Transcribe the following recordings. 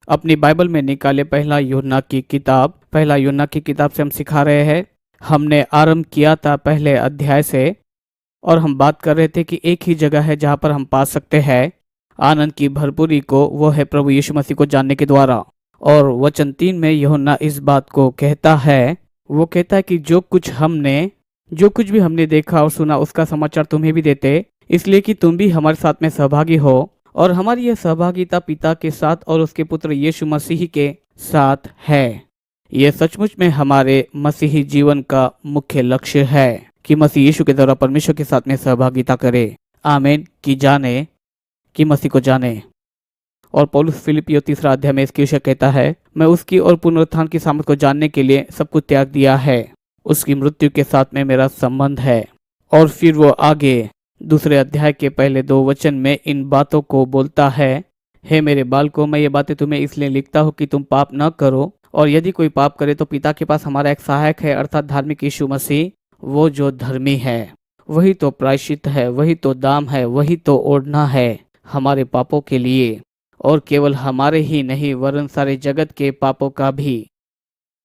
अपनी बाइबल में निकाले पहला यूहन्ना की किताब से हम सिखा रहे हैं। हमने आरंभ किया था पहले अध्याय से और हम बात कर रहे थे कि एक ही जगह है जहाँ पर हम पा सकते हैं आनंद की भरपूरी को, वो है प्रभु यीशु मसीह को जानने के द्वारा। और वचन 3 में यूहन्ना इस बात को कहता है, वो कहता है कि जो कुछ भी हमने देखा और सुना उसका समाचार तुम्हें भी देते, इसलिए कि तुम भी हमारे साथ में सहभागी हो। और हमारी यह सहभागिता पिता के साथ और उसके पुत्र यीशु मसीह के साथ है। यह सचमुच में हमारे मसीही जीवन का मुख्य लक्ष्य है कि मसीह यीशु के द्वारा परमेश्वर के साथ में सहभागिता करे। आमीन। कि मसीह को जाने। और पौलुस फिलिपियों 3 अध्याय में इसकी विषय कहता है, मैं उसकी और पुनरुत्थान की सामर्थ को जानने के लिए सब कुछ त्याग दिया है। उसकी मृत्यु के साथ में मेरा संबंध है। और फिर वो आगे 2 अध्याय के पहले 2 वचन में इन बातों को बोलता है, हे मेरे बालकों, मैं ये बातें तुम्हें इसलिए लिखता हूँ कि तुम पाप न करो, और यदि कोई पाप करे तो पिता के पास हमारा एक सहायक है, अर्थात धार्मिक यीशु मसीह, वो जो धर्मी है। वही तो प्रायश्चित है, वही तो दाम है, वही तो ओढ़ना है हमारे पापों के लिए, और केवल हमारे ही नहीं वरन सारे जगत के पापों का भी।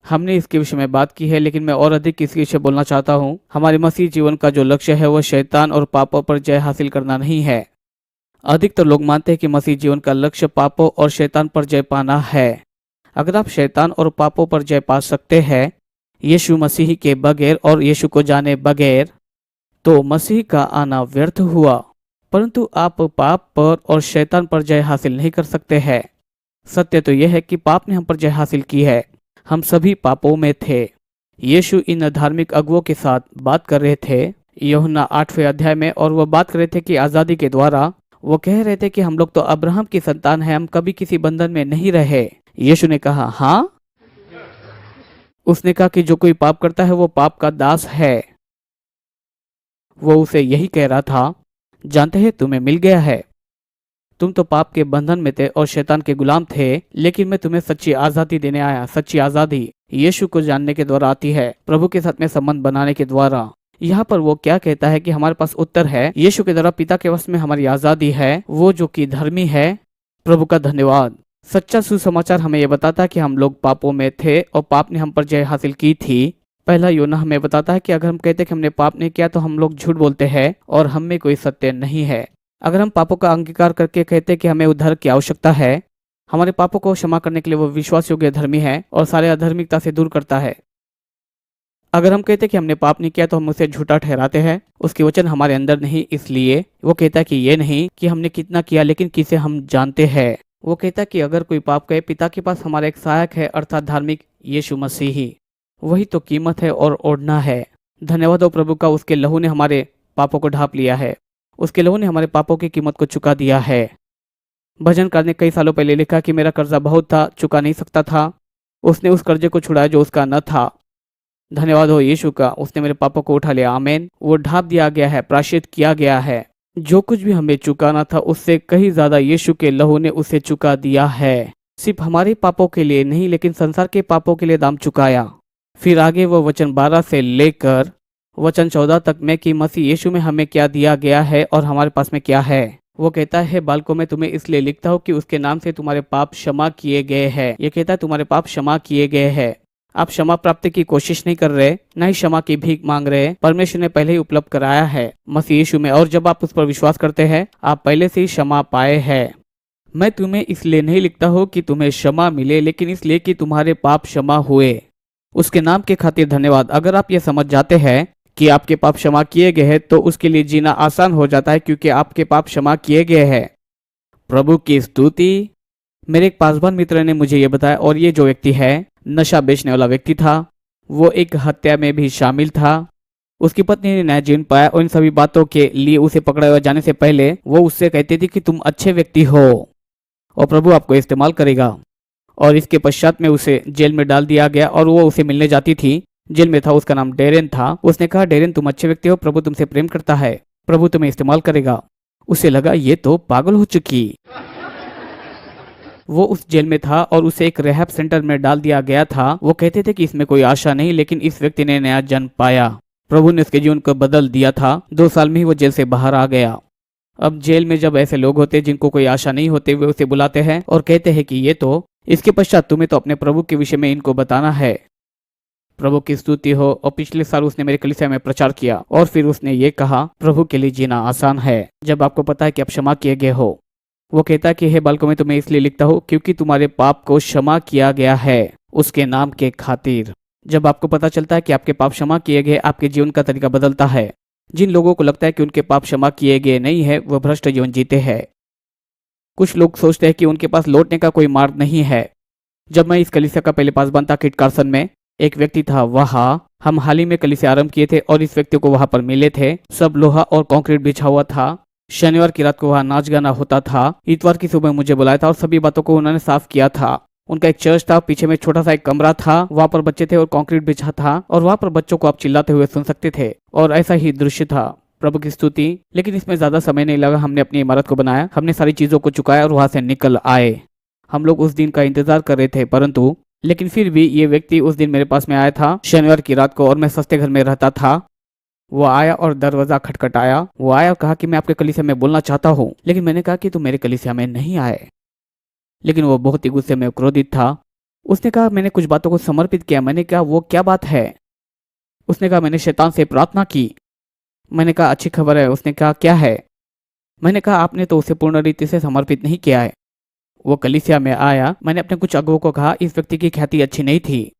हमने इसके विषय में बात की है, लेकिन मैं और अधिक इसके विषय बोलना चाहता हूँ। हमारे मसीह जीवन का जो लक्ष्य है वह शैतान और पापों पर जय हासिल करना नहीं है। अधिकतर लोग मानते हैं कि मसीह जीवन का लक्ष्य पापों और शैतान पर जय पाना है। अगर आप शैतान और पापों पर जय पा सकते हैं यीशु मसीह के बगैर और यीशु को जाने बगैर, तो मसीह का आना व्यर्थ हुआ। परंतु आप पाप पर और शैतान पर जय हासिल नहीं कर सकते हैं। सत्य तो यह है कि पाप ने हम पर जय हासिल की है। हम सभी पापों में थे। यीशु इन धार्मिक अगुओं के साथ बात कर रहे थे यूहन्ना 8वें अध्याय में, और वह बात कर रहे थे कि आज़ादी के द्वारा वो कह रहे थे कि हम लोग तो अब्राहम की संतान हैं, हम कभी किसी बंधन में नहीं रहे। यीशु ने कहा हाँ। उसने कहा कि जो कोई पाप करता है वो पाप का दास है। वो उसे यही कह रहा था, जानते हैं तुम्हें मिल गया है, तुम तो पाप के बंधन में थे और शैतान के गुलाम थे, लेकिन मैं तुम्हें सच्ची आजादी देने आया। सच्ची आजादी यीशु को जानने के द्वारा आती है, प्रभु के साथ में संबंध बनाने के द्वारा। यहाँ पर वो क्या कहता है कि हमारे पास उत्तर है, यीशु के द्वारा पिता के वश में हमारी आजादी है, वो जो कि धर्मी है। प्रभु का धन्यवाद। सच्चा सुसमाचार हमें यह बताता है कि हम लोग पापों में थे और पाप ने हम पर जय हासिल की थी। पहला यूहन्ना हमें बताता है कि अगर हम कहते हैं कि हमने पाप नहीं किया तो हम लोग झूठ बोलते हैं और हम में कोई सत्य नहीं है। अगर हम पापों का अंगीकार करके कहते हैं कि हमें उद्धार की आवश्यकता है, हमारे पापों को क्षमा करने के लिए वो विश्वास योग्य धर्मी है और सारे अधर्मिकता से दूर करता है। अगर हम कहते हैं कि हमने पाप नहीं किया तो हम उसे झूठा ठहराते हैं, उसके वचन हमारे अंदर नहीं। इसलिए वो कहता है कि ये नहीं कि हमने कितना किया, लेकिन किसे हम जानते हैं। वो कहता है कि अगर कोई पाप करे, पिता के पास हमारा एक सहायक है, अर्थात धार्मिक यीशु मसीह, वही तो कीमत है और ओढ़ना है। धन्यवाद हो प्रभु का, उसके लहू ने हमारे पापों को ढांप लिया है। उसके लहू ने हमारे पापों की कीमत को चुका दिया है। भजनकार ने कई सालों पहले लिखा कि मेरा कर्जा बहुत था, चुका नहीं सकता था, उसने उस कर्जे को छुड़ाया जो उसका न था। धन्यवाद हो यीशु का, उसने मेरे पापों को उठा लिया। आमीन। वो ढांप दिया गया है, प्रायश्चित किया गया है। जो कुछ भी हमें चुकाना था उससे कहीं ज्यादा यीशु के लहू ने उसे चुका दिया है। सिर्फ हमारे पापों के लिए नहीं, लेकिन संसार के पापों के लिए दाम चुकाया। फिर आगे वो वचन 12 से लेकर वचन 14 तक में कि मसीह यीशु में हमें क्या दिया गया है और हमारे पास में क्या है। वो कहता है, बालकों में तुम्हें इसलिए लिखता हूँ कि उसके नाम से तुम्हारे पाप क्षमा किए गए हैं। ये कहता है तुम्हारे पाप क्षमा किए गए हैं। आप क्षमा प्राप्ति की कोशिश नहीं कर रहे, न ही क्षमा की भीख मांग रहे। परमेश्वर ने पहले ही उपलब्ध कराया है मसीह यीशु में, और जब आप उस पर विश्वास करते हैं आप पहले से ही क्षमा पाए हैं। मैं तुम्हें इसलिए नहीं लिखता हूँ कि तुम्हें क्षमा मिले, लेकिन इसलिए कि तुम्हारे पाप क्षमा हुए। उसके नाम के खातिर धन्यवाद। अगर आप ये समझ जाते हैं कि आपके पाप क्षमा किए गए हैं तो उसके लिए जीना आसान हो जाता है, क्योंकि आपके पाप क्षमा किए गए हैं। प्रभु की स्तुति। मेरे एक पासवान मित्र ने मुझे ये बताया, और ये जो व्यक्ति है नशा बेचने वाला व्यक्ति था, वो एक हत्या में भी शामिल था। उसकी पत्नी ने न्याय जीवन पाया और इन सभी बातों के लिए उसे पकड़ा हुआ जाने से पहले वो उससे कहती थी कि तुम अच्छे व्यक्ति हो और प्रभु आपको इस्तेमाल करेगा। और इसके पश्चात में उसे जेल में डाल दिया गया और वो उसे मिलने जाती थी। जेल में था, उसका नाम डेरेन था। उसने कहा, डेरेन तुम अच्छे व्यक्ति हो, प्रभु तुमसे प्रेम करता है, प्रभु तुम्हें इस्तेमाल करेगा। उसे लगा ये तो पागल हो चुकी। वो उस जेल में था और उसे एक रिहैब सेंटर में डाल दिया गया था। वो कहते थे कि इसमें कोई आशा नहीं, लेकिन इस व्यक्ति ने नया जन्म पाया। प्रभु ने उसके जीवन को बदल दिया था। 2 साल में ही वो जेल से बाहर आ गया। अब जेल में जब ऐसे लोग होते हैं जिनको कोई आशा नहीं होते, वे उसे बुलाते हैं और कहते हैं कि ये तो इसके पश्चात तुम्हें तो अपने प्रभु के विषय में इनको बताना है। प्रभु की स्तुति हो। और पिछले साल उसने मेरे कलीसिया में प्रचार किया और फिर उसने ये कहा, प्रभु के लिए जीना आसान है जब आपको पता है कि आप क्षमा किए गए हो। वो कहता है कि हे बालकों, मैं तुम्हें इसलिए लिखता हूँ क्योंकि तुम्हारे पाप को क्षमा किया गया है उसके नाम के खातिर। जब आपको पता चलता है कि आपके पाप क्षमा किए गए, आपके जीवन का तरीका बदलता है। जिन लोगों को लगता है कि उनके पाप क्षमा किए गए नहीं है, वह भ्रष्ट जीवन जीते हैं। कुछ लोग सोचते हैं कि उनके पास लौटने का कोई मार्ग नहीं है। जब मैं इस कलीसिया का पहले पासवान था किट कार्सन में, एक व्यक्ति था वहां। हम हाल ही में कलीसिया आरंभ किए थे और इस व्यक्ति को वहां पर मिले थे। सब लोहा और कंक्रीट बिछा हुआ था। शनिवार की रात को वहां नाच गाना होता था। इतवार की सुबह मुझे बुलाया था और सभी बातों को उन्होंने साफ किया था। उनका एक चर्च था, पीछे में छोटा सा एक कमरा था, वहां पर बच्चे थे और कंक्रीट बिछा था और वहां पर बच्चों को आप चिल्लाते हुए सुन सकते थे और ऐसा ही दृश्य था। प्रभु की स्तुति। लेकिन इसमें ज्यादा समय नहीं लगा, हमने अपनी इमारत को बनाया, हमने सारी चीजों को चुकाया और वहां से निकल आए। हम लोग उस दिन का इंतजार कर रहे थे, परंतु लेकिन फिर भी ये व्यक्ति उस दिन मेरे पास में आया था शनिवार की रात को, और मैं सस्ते घर में रहता था। वो आया और दरवाजा खटखटाया। वो आया और कहा कि मैं आपके कलीसिया में बोलना चाहता हूँ। लेकिन मैंने कहा कि तुम मेरे कलीसिया में नहीं आए। लेकिन वो बहुत ही गुस्से में क्रोधित था। उसने कहा मैंने कुछ बातों को समर्पित किया। मैंने कहा वो क्या बात है? उसने कहा मैंने शैतान से प्रार्थना की। मैंने कहा अच्छी खबर है। उसने कहा क्या है? मैंने कहा आपने तो उसे पूर्ण रीति से समर्पित नहीं किया है। वो कलीसिया में आया। मैंने अपने कुछ अगुओं को कहा इस व्यक्ति की ख्याति अच्छी नहीं थी।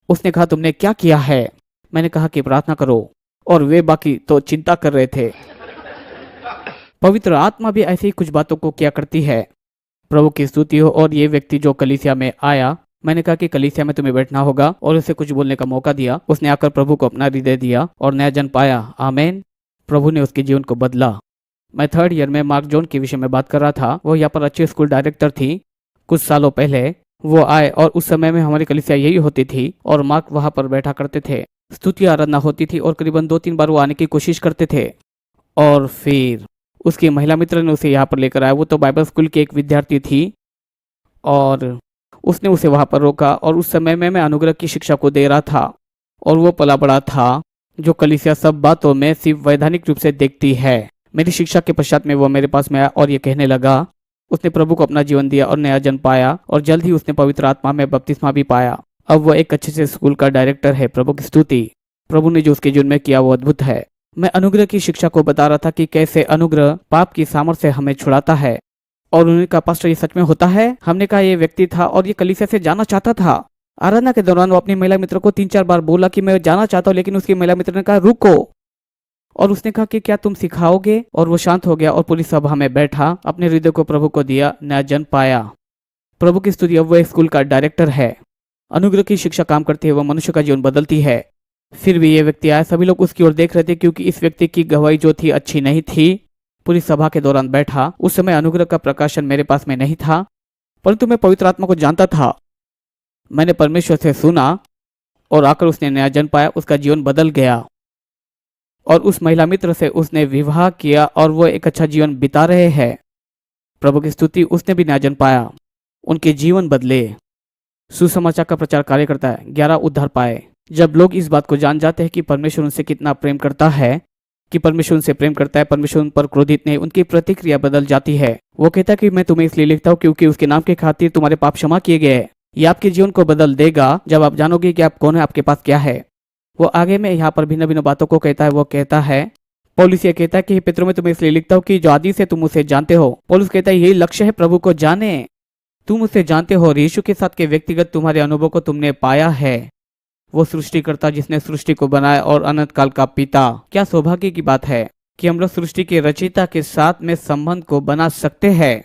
उसने कहा तुमने क्या किया है? मैंने कहा कि प्रार्थना करो, और वे बाकी तो चिंता कर रहे थे। पवित्र आत्मा भी ऐसी ही कुछ बातों को किया करती है। प्रभु की स्तुति हो। और ये व्यक्ति जो कलीसिया में आया, मैंने कहा कि कलीसिया में तुम्हें बैठना होगा और उसे कुछ बोलने का मौका दिया। उसने आकर प्रभु को अपना हृदय दिया और नया जन्म पाया। आमेन। प्रभु ने उसके जीवन को बदला। मैं 3rd ईयर में मार्क जॉन के विषय में बात कर रहा था। वो यहाँ पर अच्छे स्कूल डायरेक्टर थी। कुछ सालों पहले वो आए और उस समय में हमारी कलीसिया यही होती थी और मार्क वहां पर बैठा करते थे। स्तुति आराधना होती थी और करीबन 2-3 बार वो आने की कोशिश करते थे। और फिर उसकी महिला मित्र ने उसे यहाँ पर लेकर आया। वो तो बाइबल स्कूल की एक विद्यार्थी थी और उसने उसे वहां पर रोका। और उस समय में मैं अनुग्रह की शिक्षा को दे रहा था और वो पला बड़ा था जो कलीसिया सब बातों में सिर्फ वैधानिक रूप से देखती है। मेरी शिक्षा के पश्चात में वो मेरे पास में आया और ये कहने लगा उसने प्रभु को अपना जीवन दिया और नया जन्म पाया और जल्द ही उसने पवित्र आत्मा में बपतिस्मा भी पाया। अब वो एक अच्छे से स्कूल का डायरेक्टर है। प्रभु की स्तुति। प्रभु ने जो उसके जीवन में किया वो अद्भुत है। मैं अनुग्रह की शिक्षा को बता रहा था कि कैसे अनुग्रह पाप की सामर्थ्य से हमें छुड़ाता है। और उन्होंने कहा पास्टर ये सच में होता है? हमने कहा ये व्यक्ति था और ये कलीसिया से जाना चाहता था। आराधना के दौरान वो अपनी महिला मित्र को 3-4 बार बोला कि मैं जाना चाहता हूँ, लेकिन उसकी महिला मित्र ने कहा रुको। और उसने कहा कि क्या तुम सिखाओगे? और वो शांत हो गया और पूरी सभा में बैठा, अपने हृदय को प्रभु को दिया, नया जन्म पाया। प्रभु की स्तुति। अब वो स्कूल का डायरेक्टर है। अनुग्रह की शिक्षा काम करती है, वह मनुष्य का जीवन बदलती है। फिर भी ये व्यक्ति आया। सभी लोग उसकी ओर देख रहे थे क्योंकि इस व्यक्ति की गवाही जो थी अच्छी नहीं थी। पूरी सभा के दौरान बैठा। उस समय अनुग्रह का प्रकाशन मेरे पास में नहीं था, परंतु मैं पवित्र आत्मा को जानता था। मैंने परमेश्वर से सुना और आकर उसने नया जन्म पाया। उसका जीवन बदल गया और उस महिला मित्र से उसने विवाह किया और वो एक अच्छा जीवन बिता रहे हैं। प्रभु की स्तुति। उसने भी नया जन्म पाया, उनके जीवन बदले। सुसमाचार का प्रचार कार्य करता है। 11 उद्धार पाए। जब लोग इस बात को जान जाते हैं कि परमेश्वर उनसे कितना प्रेम करता है, कि परमेश्वर उनसे प्रेम करता है, परमेश्वर उन पर क्रोधित नहीं, उनकी प्रतिक्रिया बदल जाती है। वो कहता है कि मैं तुम्हें इसलिए लिखता हूँ क्योंकि उसके नाम के खातिर तुम्हारे पाप क्षमा किए गए हैं। ये आपके जीवन को बदल देगा जब आप जानोगे कि आप कौन है, आपके पास क्या है। वो आगे में यहाँ पर भिन्न भिन्न बातों को कहता है। वो कहता है, पौलुस ये कहता है कि पितरों में तुम्हें इसलिए लिखता हूँ कि जो आदि से तुम उसे जानते हो। पौलुस कहता है यही लक्ष्य है, प्रभु को जाने। तुम उसे जानते हो और यीशु के साथ के व्यक्तिगत तुम्हारे अनुभव को तुमने पाया है। वो सृष्टिकर्ता जिसने सृष्टि को बनाया और अनंत काल का पिता। क्या सौभाग्य की बात है कि हम लोग सृष्टि के रचयिता के साथ में संबंध को बना सकते हैं।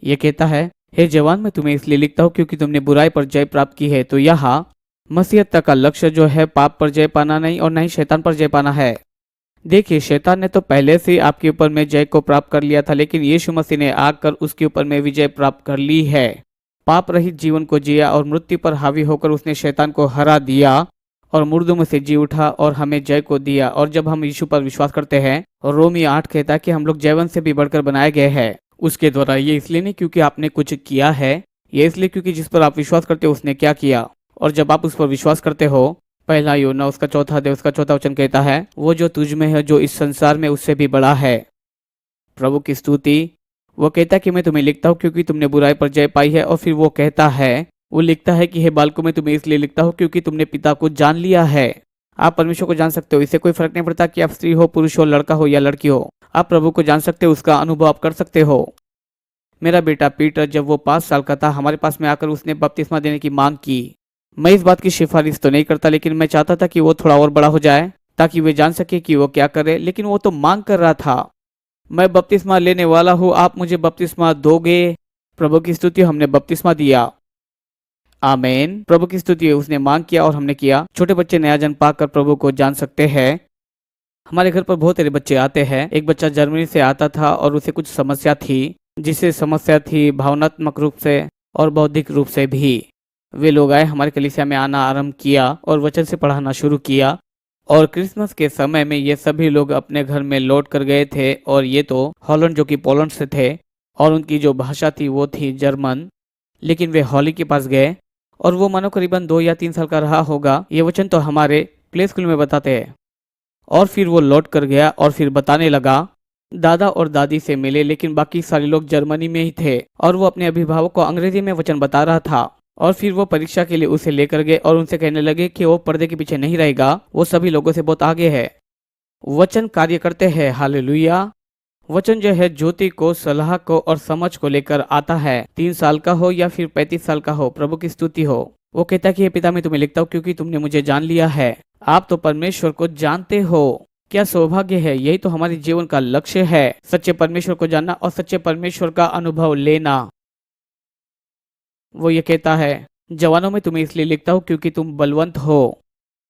ये कहता है, हे जवान मैं तुम्हें इसलिए लिखता हूँ क्योंकि तुमने बुराई पर जय प्राप्त की है। तो यहाँ मसीहत का लक्ष्य जो है पाप पर जय पाना नहीं और नहीं शैतान पर जय पाना है। देखिए शैतान ने तो पहले से आपके ऊपर में जय को प्राप्त कर लिया था, लेकिन यीशु मसीह ने आकर उसके ऊपर में विजय प्राप्त कर ली है। पाप रहित जीवन को जिया और मृत्यु पर हावी होकर उसने शैतान को हरा दिया और मुर्दों में से जी उठा और हमें जय को दिया। और जब हम यीशु पर विश्वास करते हैं, और रोमी 8 कहता है कि हम लोग जैवन से भी बढ़कर बनाए गए हैं उसके द्वारा। ये इसलिए नहीं क्योंकि आपने कुछ किया है, ये इसलिए क्योंकि जिस पर आप विश्वास करते हो उसने क्या किया। और जब आप उस पर विश्वास करते हो, 1 यूहन्ना उसका 4 अध्याय उसका 4 वचन कहता है, वो जो तुझ में है जो इस संसार में उससे भी बड़ा है। प्रभु की स्तुति। वो कहता है कि मैं तुम्हें लिखता हूँ क्योंकि तुमने बुराई पर जय पाई है। और फिर वो कहता है, वो लिखता है कि हे बालकों, मैं तुम्हें इसलिए लिखता हूँ क्योंकि तुमने पिता को जान लिया है। आप परमेश्वर को जान सकते हो, इससे कोई फर्क नहीं पड़ता कि आप स्त्री हो, पुरुष हो, लड़का हो या लड़की हो। आप प्रभु को जान सकते हो, उसका अनुभव आप कर सकते हो। मेरा बेटा पीटर जब वो 5 साल का था, हमारे पास में आकर उसने बपतिस्मा देने की मांग की। मैं इस बात की सिफारिश तो नहीं करता, लेकिन मैं चाहता था कि वो थोड़ा और बड़ा हो जाए ताकि वे जान सके कि वो क्या करे, लेकिन वो तो मांग कर रहा था, मैं बपतिस्मा लेने वाला हूँ, आप मुझे बपतिस्मा दोगे। प्रभु की स्तुति, हमने बपतिस्मा दिया। आमीन। प्रभु की स्तुति, उसने मांग किया और हमने किया। छोटे बच्चे नया जन्म पाकर प्रभु को जान सकते हैं। हमारे घर पर बहुत सारे बच्चे आते हैं। एक बच्चा जर्मनी से आता था और उसे कुछ समस्या थी, जिसे समस्या थी भावनात्मक रूप से और बौद्धिक रूप से भी। वे लोग आए, हमारे कलीसिया में आना आरंभ किया और वचन से पढ़ाना शुरू किया। और क्रिसमस के समय में ये सभी लोग अपने घर में लौट कर गए थे। और ये तो हॉलैंड, जो कि पोलैंड से थे, और उनकी जो भाषा थी वो थी जर्मन। लेकिन वे हॉली के पास गए और वो मानो करीबन 2 या 3 साल का रहा होगा। ये वचन तो हमारे प्ले स्कूल में बताते हैं। और फिर वो लौट कर गया और फिर बताने लगा, दादा और दादी से मिले, लेकिन बाकी सारे लोग जर्मनी में ही थे। और वो अपने अभिभावक को अंग्रेजी में वचन बता रहा था। और फिर वो परीक्षा के लिए उसे लेकर गए और उनसे कहने लगे कि वो पर्दे के पीछे नहीं रहेगा, वो सभी लोगों से बहुत आगे है। वचन कार्य करते हैं। हालेलुया। वचन जो है ज्योति को, सलाह को और समझ को लेकर आता है। 3 साल का हो या फिर 35 साल का हो, प्रभु की स्तुति हो। वो कहता है कि हे पिता, मैं तुम्हें लिखता हूँ क्योंकि तुमने मुझे जान लिया है। आप तो परमेश्वर को जानते हो। क्या सौभाग्य है। यही तो हमारे जीवन का लक्ष्य है, सच्चे परमेश्वर को जानना और सच्चे परमेश्वर का अनुभव लेना। वो ये कहता है, जवानों में तुम्हें इसलिए लिखता हूँ क्योंकि तुम बलवंत हो।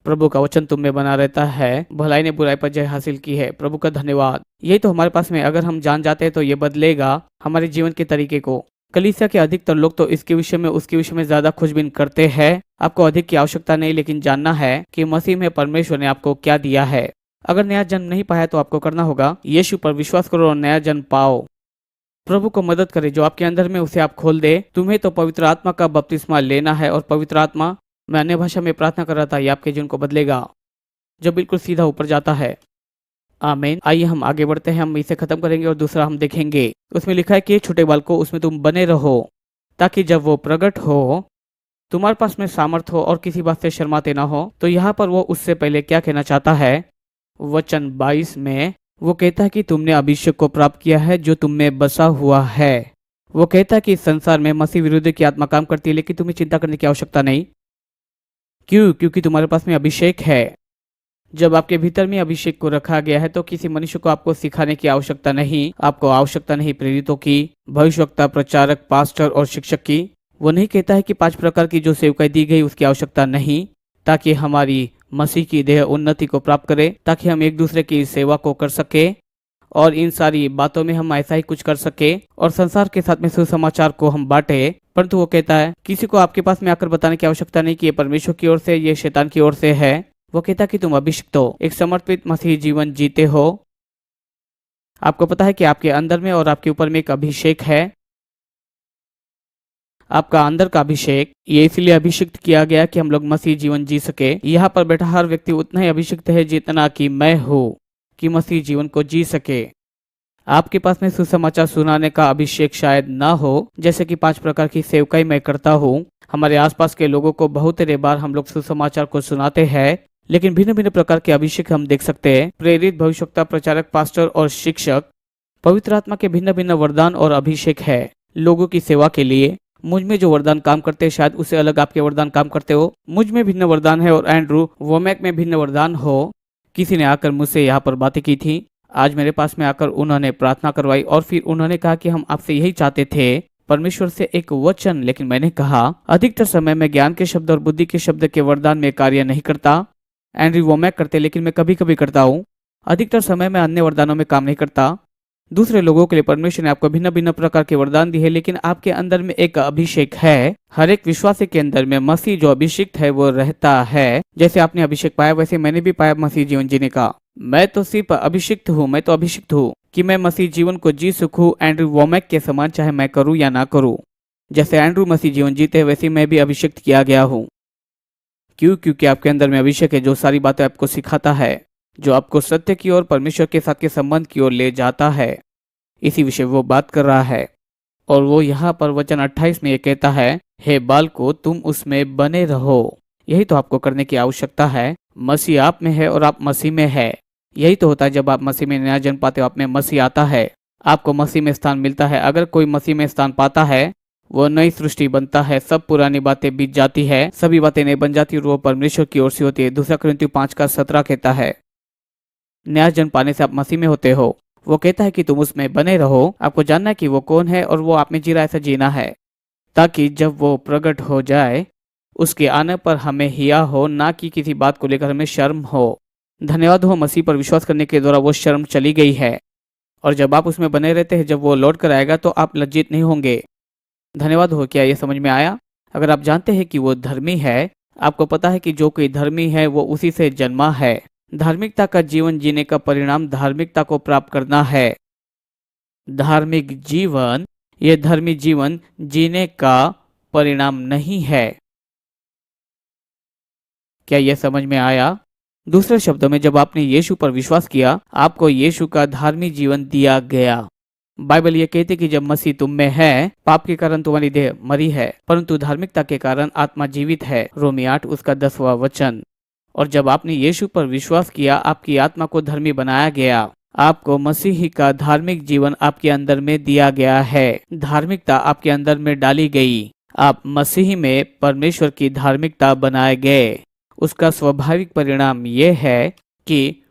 प्रभु का वचन तुम में बना रहता है। भलाई ने बुराई पर जय हासिल की है। प्रभु का धन्यवाद। यही तो हमारे पास में, अगर हम जान जाते हैं तो ये बदलेगा हमारे जीवन के तरीके को। कलीसिया के अधिकतर लोग तो इसके विषय में, उसके विषय में ज्यादा खोजबीन करते हैं। आपको अधिक की आवश्यकता नहीं, लेकिन जानना है कि मसीह में परमेश्वर ने आपको क्या दिया है। अगर नया जन्म नहीं पाया तो आपको करना होगा, यीशु पर विश्वास करो और नया जन्म पाओ। प्रभु को मदद करे जो आपके अंदर में, उसे आप खोल दे। तुम्हें तो पवित्र आत्मा का बपतिस्मा लेना है। और पवित्र आत्मा, मैं अन्य भाषा में प्रार्थना कर रहा था, ये आपके जीवन को बदलेगा, जो बिल्कुल सीधा ऊपर जाता है। आमीन। आइए हम आगे बढ़ते हैं। हम इसे खत्म करेंगे और दूसरा हम देखेंगे। उसमें लिखा है कि छोटे बालकों, उसमें तुम बने रहो ताकि जब वो प्रकट हो तुम्हारे पास में सामर्थ हो और किसी बात से शर्माते ना हो। तो यहाँ पर वो उससे पहले क्या कहना चाहता है, वचन 22 में वो कहता है कि तुमने अभिषेक को प्राप्त किया है जो तुम में बसा हुआ है। वो कहता है कि इस संसार में मसीह विरुद्ध की आत्मा काम करती है, लेकिन तुम्हें चिंता करने की आवश्यकता नहीं। क्यों? क्योंकि तुम्हारे पास में अभिषेक है। जब आपके भीतर में अभिषेक को रखा गया है तो किसी मनुष्य को आपको सिखाने की आवश्यकता नहीं। आपको आवश्यकता नहीं प्रेरितों की, भविष्यवक्ता, प्रचारक, पास्टर और शिक्षक की। वो नहीं कहता है कि 5 प्रकार की जो सेवकाई दी गई उसकी आवश्यकता नहीं, ताकि हमारी मसीह की देह उन्नति को प्राप्त करे, ताकि हम एक दूसरे की सेवा को कर सके और इन सारी बातों में हम ऐसा ही कुछ कर सके और संसार के साथ में सुसमाचार को हम बांटे। परंतु वो कहता है किसी को आपके पास में आकर बताने की आवश्यकता नहीं कि ये परमेश्वर की ओर से, ये शैतान की ओर से है। वो कहता है कि तुम अभिषिक्त हो, एक समर्पित मसीही जीवन जीते हो। आपको पता है कि आपके अंदर में और आपके ऊपर में एक अभिषेक है। आपका अंदर का अभिषेक, ये इसलिए अभिषिक्त किया गया कि हम लोग मसीह जीवन जी सके। यहाँ पर बैठा हर व्यक्ति उतना ही अभिषिक्त है जितना कि मैं हूँ, कि मसीह जीवन को जी सके। आपके पास में सुसमाचार सुनाने का अभिषेक शायद ना हो, जैसे कि 5 प्रकार की सेवकाई मैं करता हूँ। हमारे आसपास के लोगों को बहुत तेरे बार हम लोग सुसमाचार को सुनाते हैं, लेकिन भिन्न भिन्न प्रकार के अभिषेक हम देख सकते हैं। प्रेरित, भविष्यवक्ता, प्रचारक, पास्टर और शिक्षक। पवित्र आत्मा के भिन्न भिन्न वरदान और अभिषेक है लोगों की सेवा के लिए। मुझ में जो वरदान काम करते हैं शायद उससे अलग आपके वरदान काम करते हो। मुझ में भिन्न वरदान है और एंड्रू वोमैक में भिन्न वरदान हो। किसी ने आकर मुझसे यहाँ पर बातें की थी, आज मेरे पास में आकर उन्होंने प्रार्थना करवाई और फिर उन्होंने कहा कि हम आपसे यही चाहते थे, परमेश्वर से एक वचन। लेकिन मैंने कहा अधिकतर समय में ज्ञान के शब्द और बुद्धि के शब्द के वरदान में कार्य नहीं करता। एंड्रू वोमैक करते, लेकिन मैं कभी कभी करता हूँ। अधिकतर समय में अन्य वरदानों में काम नहीं करता। दूसरे लोगों के लिए परमेश्वर ने आपको भिन्न भिन्न प्रकार के वरदान दिए, लेकिन आपके अंदर में एक अभिषेक है। हर एक विश्वासी के अंदर में मसीह जो अभिषेक है वो रहता है। जैसे आपने अभिषेक पाया वैसे मैंने भी पाया मसीह जीवन जीने का। मैं तो सिर्फ अभिषिक्त हूँ, मैं तो अभिषिक्त हूँ कि मैं मसीह जीवन को जी सकूं एंड्रू वोमैक के समान, चाहे मैं करूँ या ना करूँ। जैसे एंड्रू मसीह जीवन जीते हैं वैसे मैं भी अभिषिक्त किया गया हूँ। क्यों? क्योंकि आपके अंदर में अभिषेक है जो सारी बातें आपको सिखाता है, जो आपको सत्य की ओर, परमेश्वर के साथ के संबंध की ओर ले जाता है। इसी विषय वो बात कर रहा है। और वो यहाँ पर वचन 28 में ये कहता है, हे बालको तुम उसमें बने रहो। यही तो आपको करने की आवश्यकता है। मसीह आप में है और आप मसीह में है। यही तो होता है, जब आप मसीह में नया जन्म पाते हो, आप में मसीह आता है, आपको मसीह में स्थान मिलता है। अगर कोई मसीह में स्थान पाता है, वो नई सृष्टि बनता है। सब पुरानी बातें बीत जाती है, सभी बातें नई बन जाती है और वो परमेश्वर की ओर से होती है। 2 कुरिन्थियों 5:17 कहता है, नया जन्म पाने से आप मसीह में होते हो। वो कहता है कि तुम उसमें बने रहो। आपको जानना है कि वो कौन है और वो आप में जी रहा है, ऐसा जीना है, ताकि जब वो प्रकट हो जाए, उसके आने पर हमें हिया हो, ना कि किसी बात को लेकर हमें शर्म हो। धन्यवाद हो, मसीह पर विश्वास करने के द्वारा वो शर्म चली गई है। और जब आप उसमें बने रहते हैं, जब वो लौट कर आएगा तो आप लज्जित नहीं होंगे। धन्यवाद हो। क्या ये समझ में आया? अगर आप जानते हैं कि वो धर्मी है, आपको पता है कि जो कोई धर्मी है वो उसी से जन्मा है। धार्मिकता का जीवन जीने का परिणाम धार्मिकता को प्राप्त करना है। धार्मिक जीवन, ये धर्मी जीवन जीने का परिणाम नहीं है। क्या यह समझ में आया? दूसरे शब्दों में, जब आपने यीशु पर विश्वास किया, आपको यीशु का धार्मिक जीवन दिया गया। बाइबल ये कहती कि जब मसीह तुम में है, पाप के कारण तुम्हारी देह मरी है, परंतु धार्मिकता के कारण आत्मा जीवित है। रोमी 8 उसका 10वां वचन। और जब आपने यीशु पर विश्वास किया, आपकी आत्मा को धर्मी बनाया गया। आपको मसीही का धार्मिक जीवन आपके अंदर में दिया गया है। धार्मिकता आपके अंदर में डाली गई। आप मसीह में परमेश्वर की धार्मिकता बनाए गए। उसका स्वाभाविक परिणाम यह है कि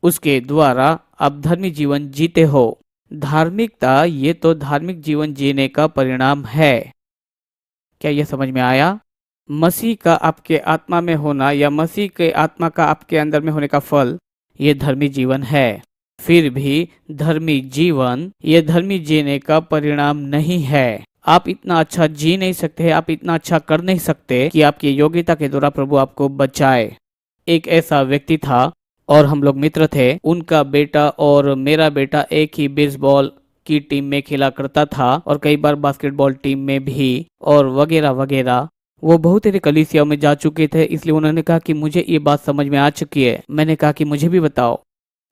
उसके द्वारा आप धर्मी जीवन जीते हो। धार्मिकता, ये तो धार्मिक जीवन जीने का परिणाम है। क्या यह समझ में आया? मसीह का आपके आत्मा में होना या मसीह के आत्मा का आपके अंदर में होने का फल, ये धर्मी जीवन है। फिर भी धर्मी जीवन, ये धर्मी जीने का परिणाम नहीं है। आप इतना अच्छा जी नहीं सकते, आप इतना अच्छा कर नहीं सकते कि आपकी योग्यता के द्वारा प्रभु आपको बचाए। एक ऐसा व्यक्ति था और हम लोग मित्र थे। उनका बेटा और मेरा बेटा एक ही बेसबॉल की टीम में खेला करता था और कई बार बास्केटबॉल टीम में भी और वगैरह वगैरह। वो बहुत ही कलीसिया में जा चुके थे, इसलिए उन्होंने कहा कि मुझे ये बात समझ में आ चुकी है। मैंने कहा कि मुझे भी बताओ।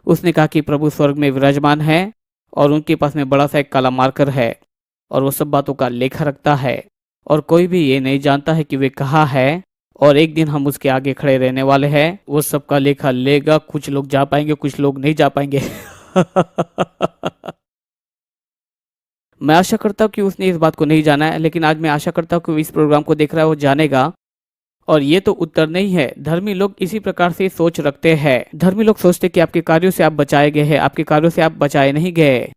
उसने कहा कि प्रभु स्वर्ग में विराजमान है और उनके पास में बड़ा सा एक काला मार्कर है और वो सब बातों का लेखा रखता है और कोई भी ये नहीं जानता है कि वे कहाँ है। और एक दिन हम उसके आगे खड़े रहने वाले हैं। वो सबका लेखा लेगा। कुछ लोग जा पाएंगे, कुछ लोग नहीं जा पाएंगे। मैं आशा करता हूँ कि उसने इस बात को नहीं जाना है, लेकिन आज मैं आशा करता हूँ कि इस प्रोग्राम को देख रहा है वो जानेगा। और ये तो उत्तर नहीं है। धर्मी लोग इसी प्रकार से सोच रखते हैं। धर्मी लोग सोचते कि आपके कार्यों से आप बचाए गए हैं। आपके कार्यों से आप बचाए नहीं गए।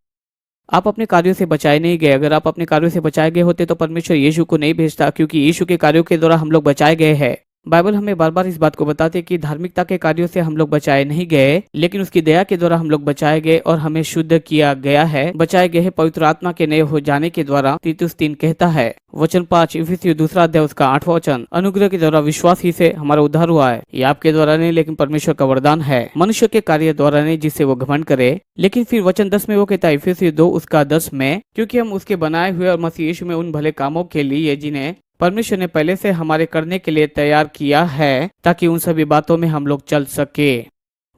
आप अपने कार्यों से बचाए नहीं गए। अगर आप अपने कार्यों से बचाए गए होते तो परमेश्वर यीशु को नहीं भेजता, क्योंकि यीशु के कार्यों के द्वारा हम लोग बचाए गए हैं। बाइबल हमें बार बार इस बात को बताते कि धार्मिकता के कार्यों से हम लोग बचाए नहीं गए, लेकिन उसकी दया के द्वारा हम लोग बचाए गए और हमें शुद्ध किया गया है। बचाए गए हैं पवित्र आत्मा के नए हो जाने के द्वारा। तीतुस 3 कहता है, वचन 5 इफिसियों 2 अध्याय उसका 8वां वचन, अनुग्रह के द्वारा विश्वास ही से हमारा उद्धार हुआ है। ये आपके द्वारा नहीं, लेकिन परमेश्वर का वरदान है, मनुष्य के कार्य द्वारा नहीं, जिससे वो घमंड करे। लेकिन फिर वचन 10 में वो कहता है, इफिसियों 2 उसका 10 में, क्योंकि हम उसके बनाए हुए और मसीह यीशु में उन भले कामों के लिए जिन्हें परमेश्वर ने पहले से हमारे करने के लिए तैयार किया है, ताकि उन सभी बातों में हम लोग चल सके।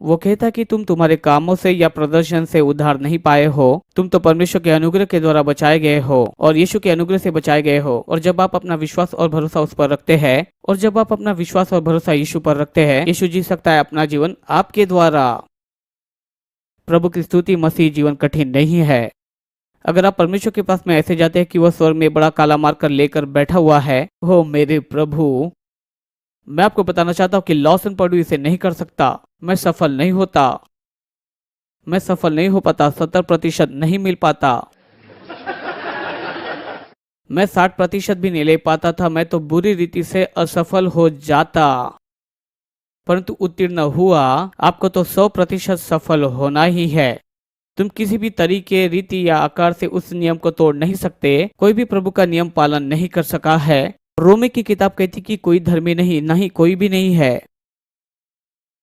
वो कहता कि तुम तुम्हारे कामों से या प्रदर्शन से उद्धार नहीं पाए हो। तुम तो परमेश्वर के अनुग्रह के द्वारा बचाए गए हो और यीशु के अनुग्रह से बचाए गए हो। और जब आप अपना विश्वास और भरोसा उस पर रखते हैं, और जब आप अपना विश्वास और भरोसा यीशु पर रखते हैं, यीशु जी सकता है अपना जीवन आपके द्वारा। प्रभु की स्तुति, मसीह जीवन कठिन नहीं है। अगर आप परमेश्वर के पास में ऐसे जाते हैं कि वह स्वर्ग में बड़ा काला मार्कर लेकर बैठा हुआ है, हो मेरे प्रभु, मैं आपको बताना चाहता हूँ कि लॉसन पडू इसे नहीं कर सकता। मैं सफल नहीं होता, मैं सफल नहीं हो पाता, 70% नहीं मिल पाता, मैं 60% भी नहीं ले पाता था। मैं तो बुरी रीति से असफल हो जाता, परंतु उत्तीर्ण हुआ। आपको तो 100% सफल होना ही है। तुम किसी भी तरीके, रीति या आकार से उस नियम को तोड़ नहीं सकते। कोई भी प्रभु का नियम पालन नहीं कर सका है। रोमी की किताब कहती कि कोई धर्मी नहीं, ना ही कोई भी नहीं है।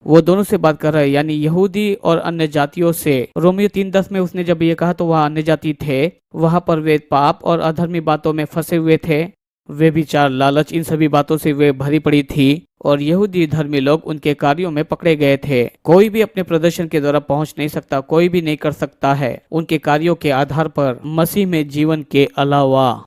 वो दोनों से बात कर रहा है, यानी यहूदी और अन्य जातियों से। रोमियो 3:10 में उसने जब ये कहा तो वह अन्य जाति थे। वहां पर वे पाप और अधर्मी बातों में फंसे हुए थे। वे विचार, लालच, इन सभी बातों से वे भरी पड़ी थी और यहूदी धर्मी लोग उनके कार्यों में पकड़े गए थे। कोई भी अपने प्रदर्शन के द्वारा पहुंच नहीं सकता, कोई भी नहीं कर सकता है उनके कार्यों के आधार पर मसीह में जीवन के अलावा।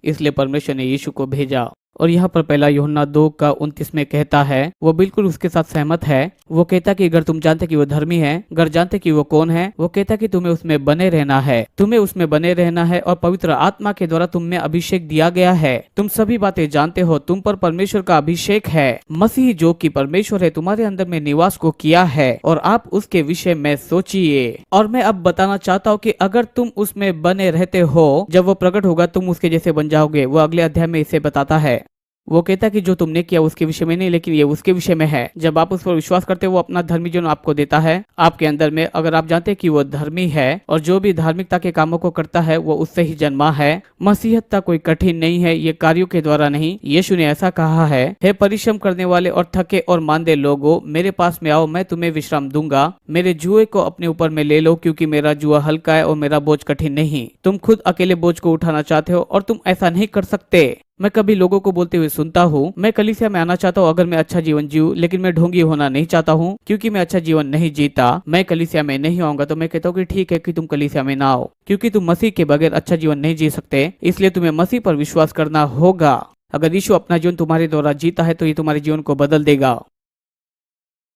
इसलिए परमेश्वर ने यीशु को भेजा। और यहाँ पर पहला यूहन्ना 2:29 में कहता है, वो बिल्कुल उसके साथ सहमत है। वो कहता कि अगर तुम जानते कि वो धर्मी है, अगर जानते कि वो कौन है, वो कहता कि तुम्हें उसमें बने रहना है, तुम्हें उसमें बने रहना है और पवित्र आत्मा के द्वारा तुम में अभिषेक दिया गया है। तुम सभी बातें जानते हो, तुम पर परमेश्वर का अभिषेक है। मसीह जो कि परमेश्वर है तुम्हारे अंदर में निवास को किया है और आप उसके विषय में सोचिए। और मैं अब बताना चाहता हूँ कि अगर तुम उसमें बने रहते हो, जब वो प्रकट होगा तुम उसके जैसे बन जाओगे। वो अगले अध्याय में इसे बताता है। वो कहता कि जो तुमने किया उसके विषय में नहीं, लेकिन ये उसके विषय में है। जब आप उस पर विश्वास करते हो, वो अपना धर्मी जीवन आपको देता है आपके अंदर में। अगर आप जानते हैं कि वो धर्मी है और जो भी धार्मिकता के कामों को करता है वो उससे ही जन्मा है। मसीहत्ता कोई कठिन नहीं है, ये कार्यों के द्वारा नहीं। यीशु ने ऐसा कहा है, हे परिश्रम करने वाले और थके और मांदे लोगों, मेरे पास में आओ, मैं तुम्हें विश्राम दूंगा। मेरे जुए को अपने ऊपर में ले लो, क्योंकि मेरा जुआ हल्का है और मेरा बोझ कठिन नहीं। तुम खुद अकेले बोझ को उठाना चाहते हो और तुम ऐसा नहीं कर सकते। मैं कभी लोगों को बोलते हुए सुनता हूँ, मैं कलीसिया में आना चाहता हूँ अगर मैं अच्छा जीवन जीऊं, लेकिन मैं ढोंगी होना नहीं चाहता हूँ क्योंकि मैं अच्छा जीवन नहीं जीता, मैं कलीसिया में नहीं आऊंगा। तो मैं कहता हूँ कि ठीक है कि तुम कलीसिया में ना आओ, क्योंकि तुम मसीह के बगैर अच्छा जीवन नहीं जी सकते। इसलिए तुम्हें मसीह पर विश्वास करना होगा। अगर यीशु अपना जीवन तुम्हारे द्वारा जीता है तो ये तुम्हारे जीवन को बदल देगा।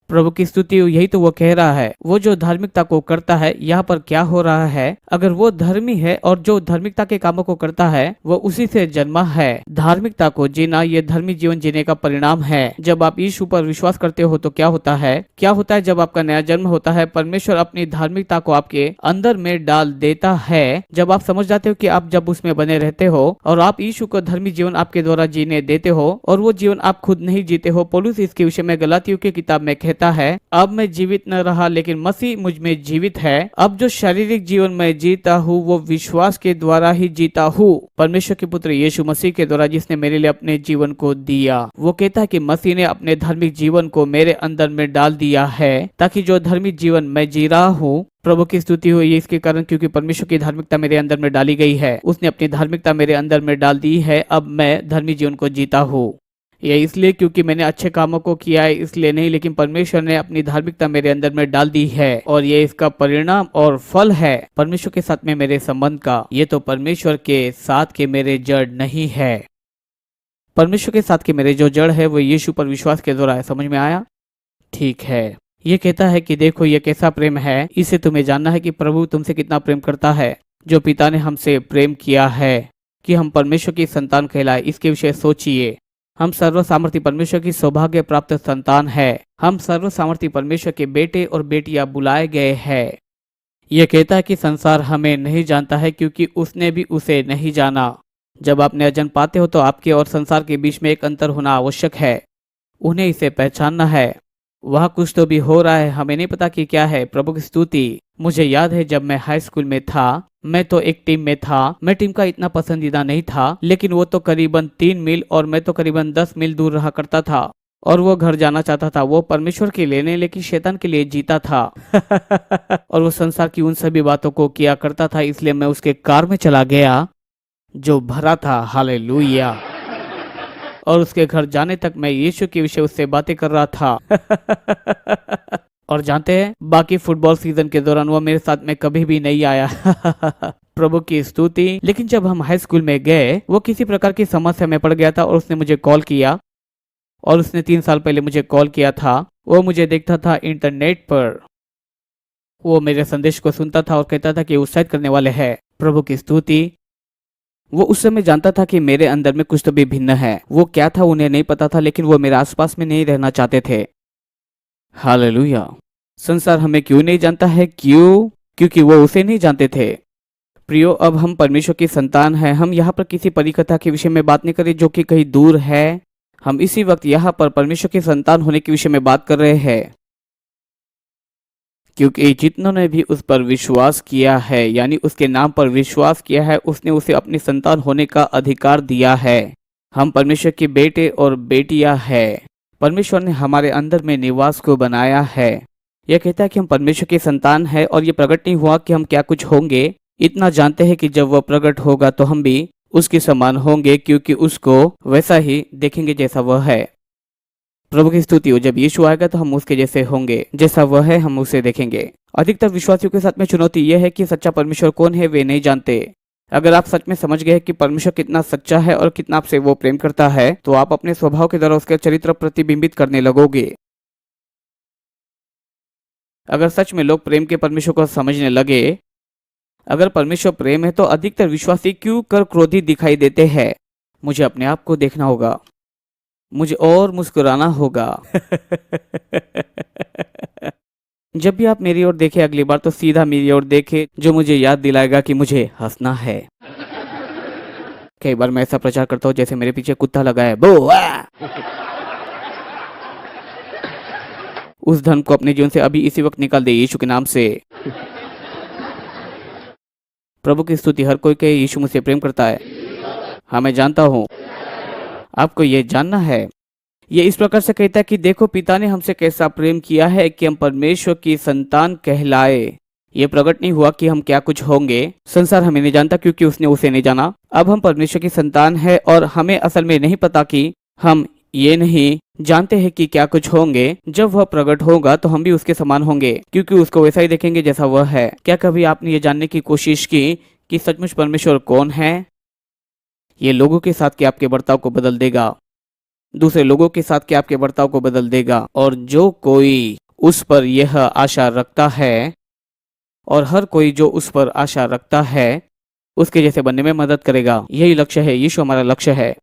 प्रभु की स्तुति हो। यही तो वो कह रहा है, वो जो धार्मिकता को करता है। यहाँ पर क्या हो रहा है, अगर वो धर्मी है और जो धार्मिकता के कामों को करता है वो उसी से जन्मा है। धार्मिकता को जीना ये धर्मी जीवन जीने का परिणाम है। जब आप यीशु पर विश्वास करते हो तो क्या होता है, जब आपका नया जन्म होता है, परमेश्वर अपनी धार्मिकता को आपके अंदर में डाल देता है। जब आप समझ जाते हो कि आप जब उसमें बने रहते हो और आप यीशु को धर्मी जीवन आपके द्वारा जीने देते हो और वो जीवन आप खुद नहीं जीते हो। पौलुस इसके विषय में गलातियों की किताब में कहता है, अब मैं जीवित न रहा लेकिन मसीह मुझ में जीवित है। अब जो शारीरिक जीवन में जीता हूँ वो विश्वास के द्वारा ही जीता हूँ, परमेश्वर के पुत्र यीशु मसीह के द्वारा, जिसने मेरे लिए अपने जीवन को दिया। वो कहता है कि मसीह ने अपने धार्मिक जीवन को मेरे अंदर में डाल दिया है ताकि जो धार्मिक जीवन मैं जी रहा हूँ, प्रभु की स्तुति हो, ये इसके कारण क्योंकि परमेश्वर की धार्मिकता मेरे अंदर में डाली गई है। उसने अपनी धार्मिकता मेरे अंदर में डाल दी है। अब मैं धर्मी जीवन को जीता हूँ। ये इसलिए क्योंकि मैंने अच्छे कामों को किया है, इसलिए नहीं, लेकिन परमेश्वर ने अपनी धार्मिकता मेरे अंदर में डाल दी है और ये इसका परिणाम और फल है परमेश्वर के साथ में मेरे संबंध का। ये तो परमेश्वर के साथ के मेरे जड़ नहीं है। परमेश्वर के साथ के मेरे जो जड़ है वो यीशु पर विश्वास के द्वारा है। समझ में आया? ठीक है। ये कहता है कि देखो ये कैसा प्रेम है, इसे तुम्हें जानना है कि प्रभु तुमसे कितना प्रेम करता है। जो पिता ने हमसे प्रेम किया है कि हम परमेश्वर की संतान कहलाए, इसके विषय सोचिए। हम सर्व सामर्थी परमेश्वर की सौभाग्य प्राप्त संतान है। हम सर्व सामर्थी परमेश्वर के बेटे और बेटियां बुलाए गए हैं। यह कहता है कि संसार हमें नहीं जानता है क्योंकि उसने भी उसे नहीं जाना। जब आप नया जन्म पाते हो तो आपके और संसार के बीच में एक अंतर होना आवश्यक है। उन्हें इसे पहचानना है। वह कुछ तो भी हो रहा है, हमें नहीं पता कि क्या है। प्रभु की स्तुति। मुझे याद है जब मैं हाई स्कूल में था, मैं तो एक टीम में था। मैं टीम का इतना पसंदीदा नहीं था, लेकिन वो तो करीबन 3 मील और मैं तो करीबन 10 मील दूर रहा करता था और वो घर जाना चाहता था। वो परमेश्वर के लिए नहीं, लेकिन शैतान के लिए जीता था। और वो संसार की उन सभी बातों को किया करता था। इसलिए मैं उसके कार में चला गया जो भरा था। हालेलुया। और उसके घर जाने तक मैं यीशु के विषय उससे बातें कर रहा था। और जानते हैं, बाकी फुटबॉल सीजन के दौरान वो मेरे साथ में कभी भी नहीं आया। प्रभु की स्तुति। लेकिन जब हम हाई स्कूल में गए, वो किसी प्रकार की समस्या में पड़ गया था और उसने मुझे कॉल किया। और उसने 3 साल पहले मुझे कॉल किया था। वो मुझे देखता था इंटरनेट पर। वो मेरे संदेश को सुनता था और कहता था कि उत्साहित करने वाले हैं। प्रभु की स्तुति। वो उस समय जानता था कि मेरे अंदर में कुछ तो भी भिन्न है। वो क्या था उन्हें नहीं पता था, लेकिन वो मेरे आसपास में नहीं रहना चाहते थे। हालेलुया। संसार हमें क्यों नहीं जानता है? क्यों? क्योंकि वो उसे नहीं जानते थे। प्रियो, अब हम परमेश्वर की संतान हैं। हम यहाँ पर किसी परिकथा के विषय में बात नहीं कर रहे जो कि कहीं दूर है। हम इसी वक्त यहाँ पर परमेश्वर की संतान होने के विषय में बात कर रहे हैं, क्योंकि जितनों ने भी उस पर विश्वास किया है, यानी उसके नाम पर विश्वास किया है, उसने उसे अपनी संतान होने का अधिकार दिया है। हम परमेश्वर के बेटे और बेटियां हैं। परमेश्वर ने हमारे अंदर में निवास को बनाया है। यह कहता है कि हम परमेश्वर की संतान हैं और ये प्रकट नहीं हुआ कि हम क्या कुछ होंगे। इतना जानते हैं कि जब वह प्रकट होगा तो हम भी उसके समान होंगे, क्योंकि उसको वैसा ही देखेंगे जैसा वह है। प्रभु की स्तुति हो। जब यीशु आएगा तो हम उसके जैसे होंगे, जैसा वह है हम उसे देखेंगे। अधिकतर विश्वासियों के साथ में चुनौती यह है कि सच्चा परमेश्वर कौन है वे नहीं जानते। अगर आप सच में समझ गए कि परमेश्वर कितना सच्चा है और कितना आपसे वो प्रेम करता है, तो आप अपने स्वभाव के द्वारा उसके चरित्र प्रतिबिंबित करने लगोगे। अगर सच में लोग प्रेम के परमेश्वर को समझने लगे, अगर परमेश्वर प्रेम है तो अधिकतर विश्वासी क्यों कर क्रोधी दिखाई देते हैं? मुझे अपने आप को देखना होगा, मुझे और मुस्कुराना होगा। जब भी आप मेरी ओर देखें अगली बार, तो सीधा मेरी ओर देखें, जो मुझे याद दिलाएगा कि मुझे हंसना है। कई बार मैं ऐसा प्रचार करता हूँ जैसे मेरे पीछे कुत्ता लगा है। बो उस धन को अपने जीवन से अभी इसी वक्त निकाल दे यीशु के नाम से। प्रभु की स्तुति। हर कोई कहे यीशु मुझसे प्रेम करता है। हाँ, मैं जानता हूँ। आपको ये जानना है। ये इस प्रकार से कहता है कि देखो पिता ने हमसे कैसा प्रेम किया है कि हम परमेश्वर की संतान कहलाए। ये प्रकट नहीं हुआ कि हम क्या कुछ होंगे। संसार हमें नहीं जानता क्योंकि उसने उसे नहीं जाना। अब हम परमेश्वर की संतान है और हमें असल में नहीं पता कि हम ये नहीं जानते हैं कि क्या कुछ होंगे। जब वह प्रकट होगा तो हम भी उसके समान होंगे, क्योंकि उसको वैसा ही देखेंगे जैसा वह है। क्या कभी आपने ये जानने की कोशिश की कि सचमुच परमेश्वर कौन है? ये लोगों के साथ के आपके बर्ताव को बदल देगा, दूसरे लोगों के साथ के आपके बर्ताव को बदल देगा। और जो कोई उस पर यह आशा रखता है, और हर कोई जो उस पर आशा रखता है, उसके जैसे बनने में मदद करेगा। यही लक्ष्य है। यीशु हमारा लक्ष्य है।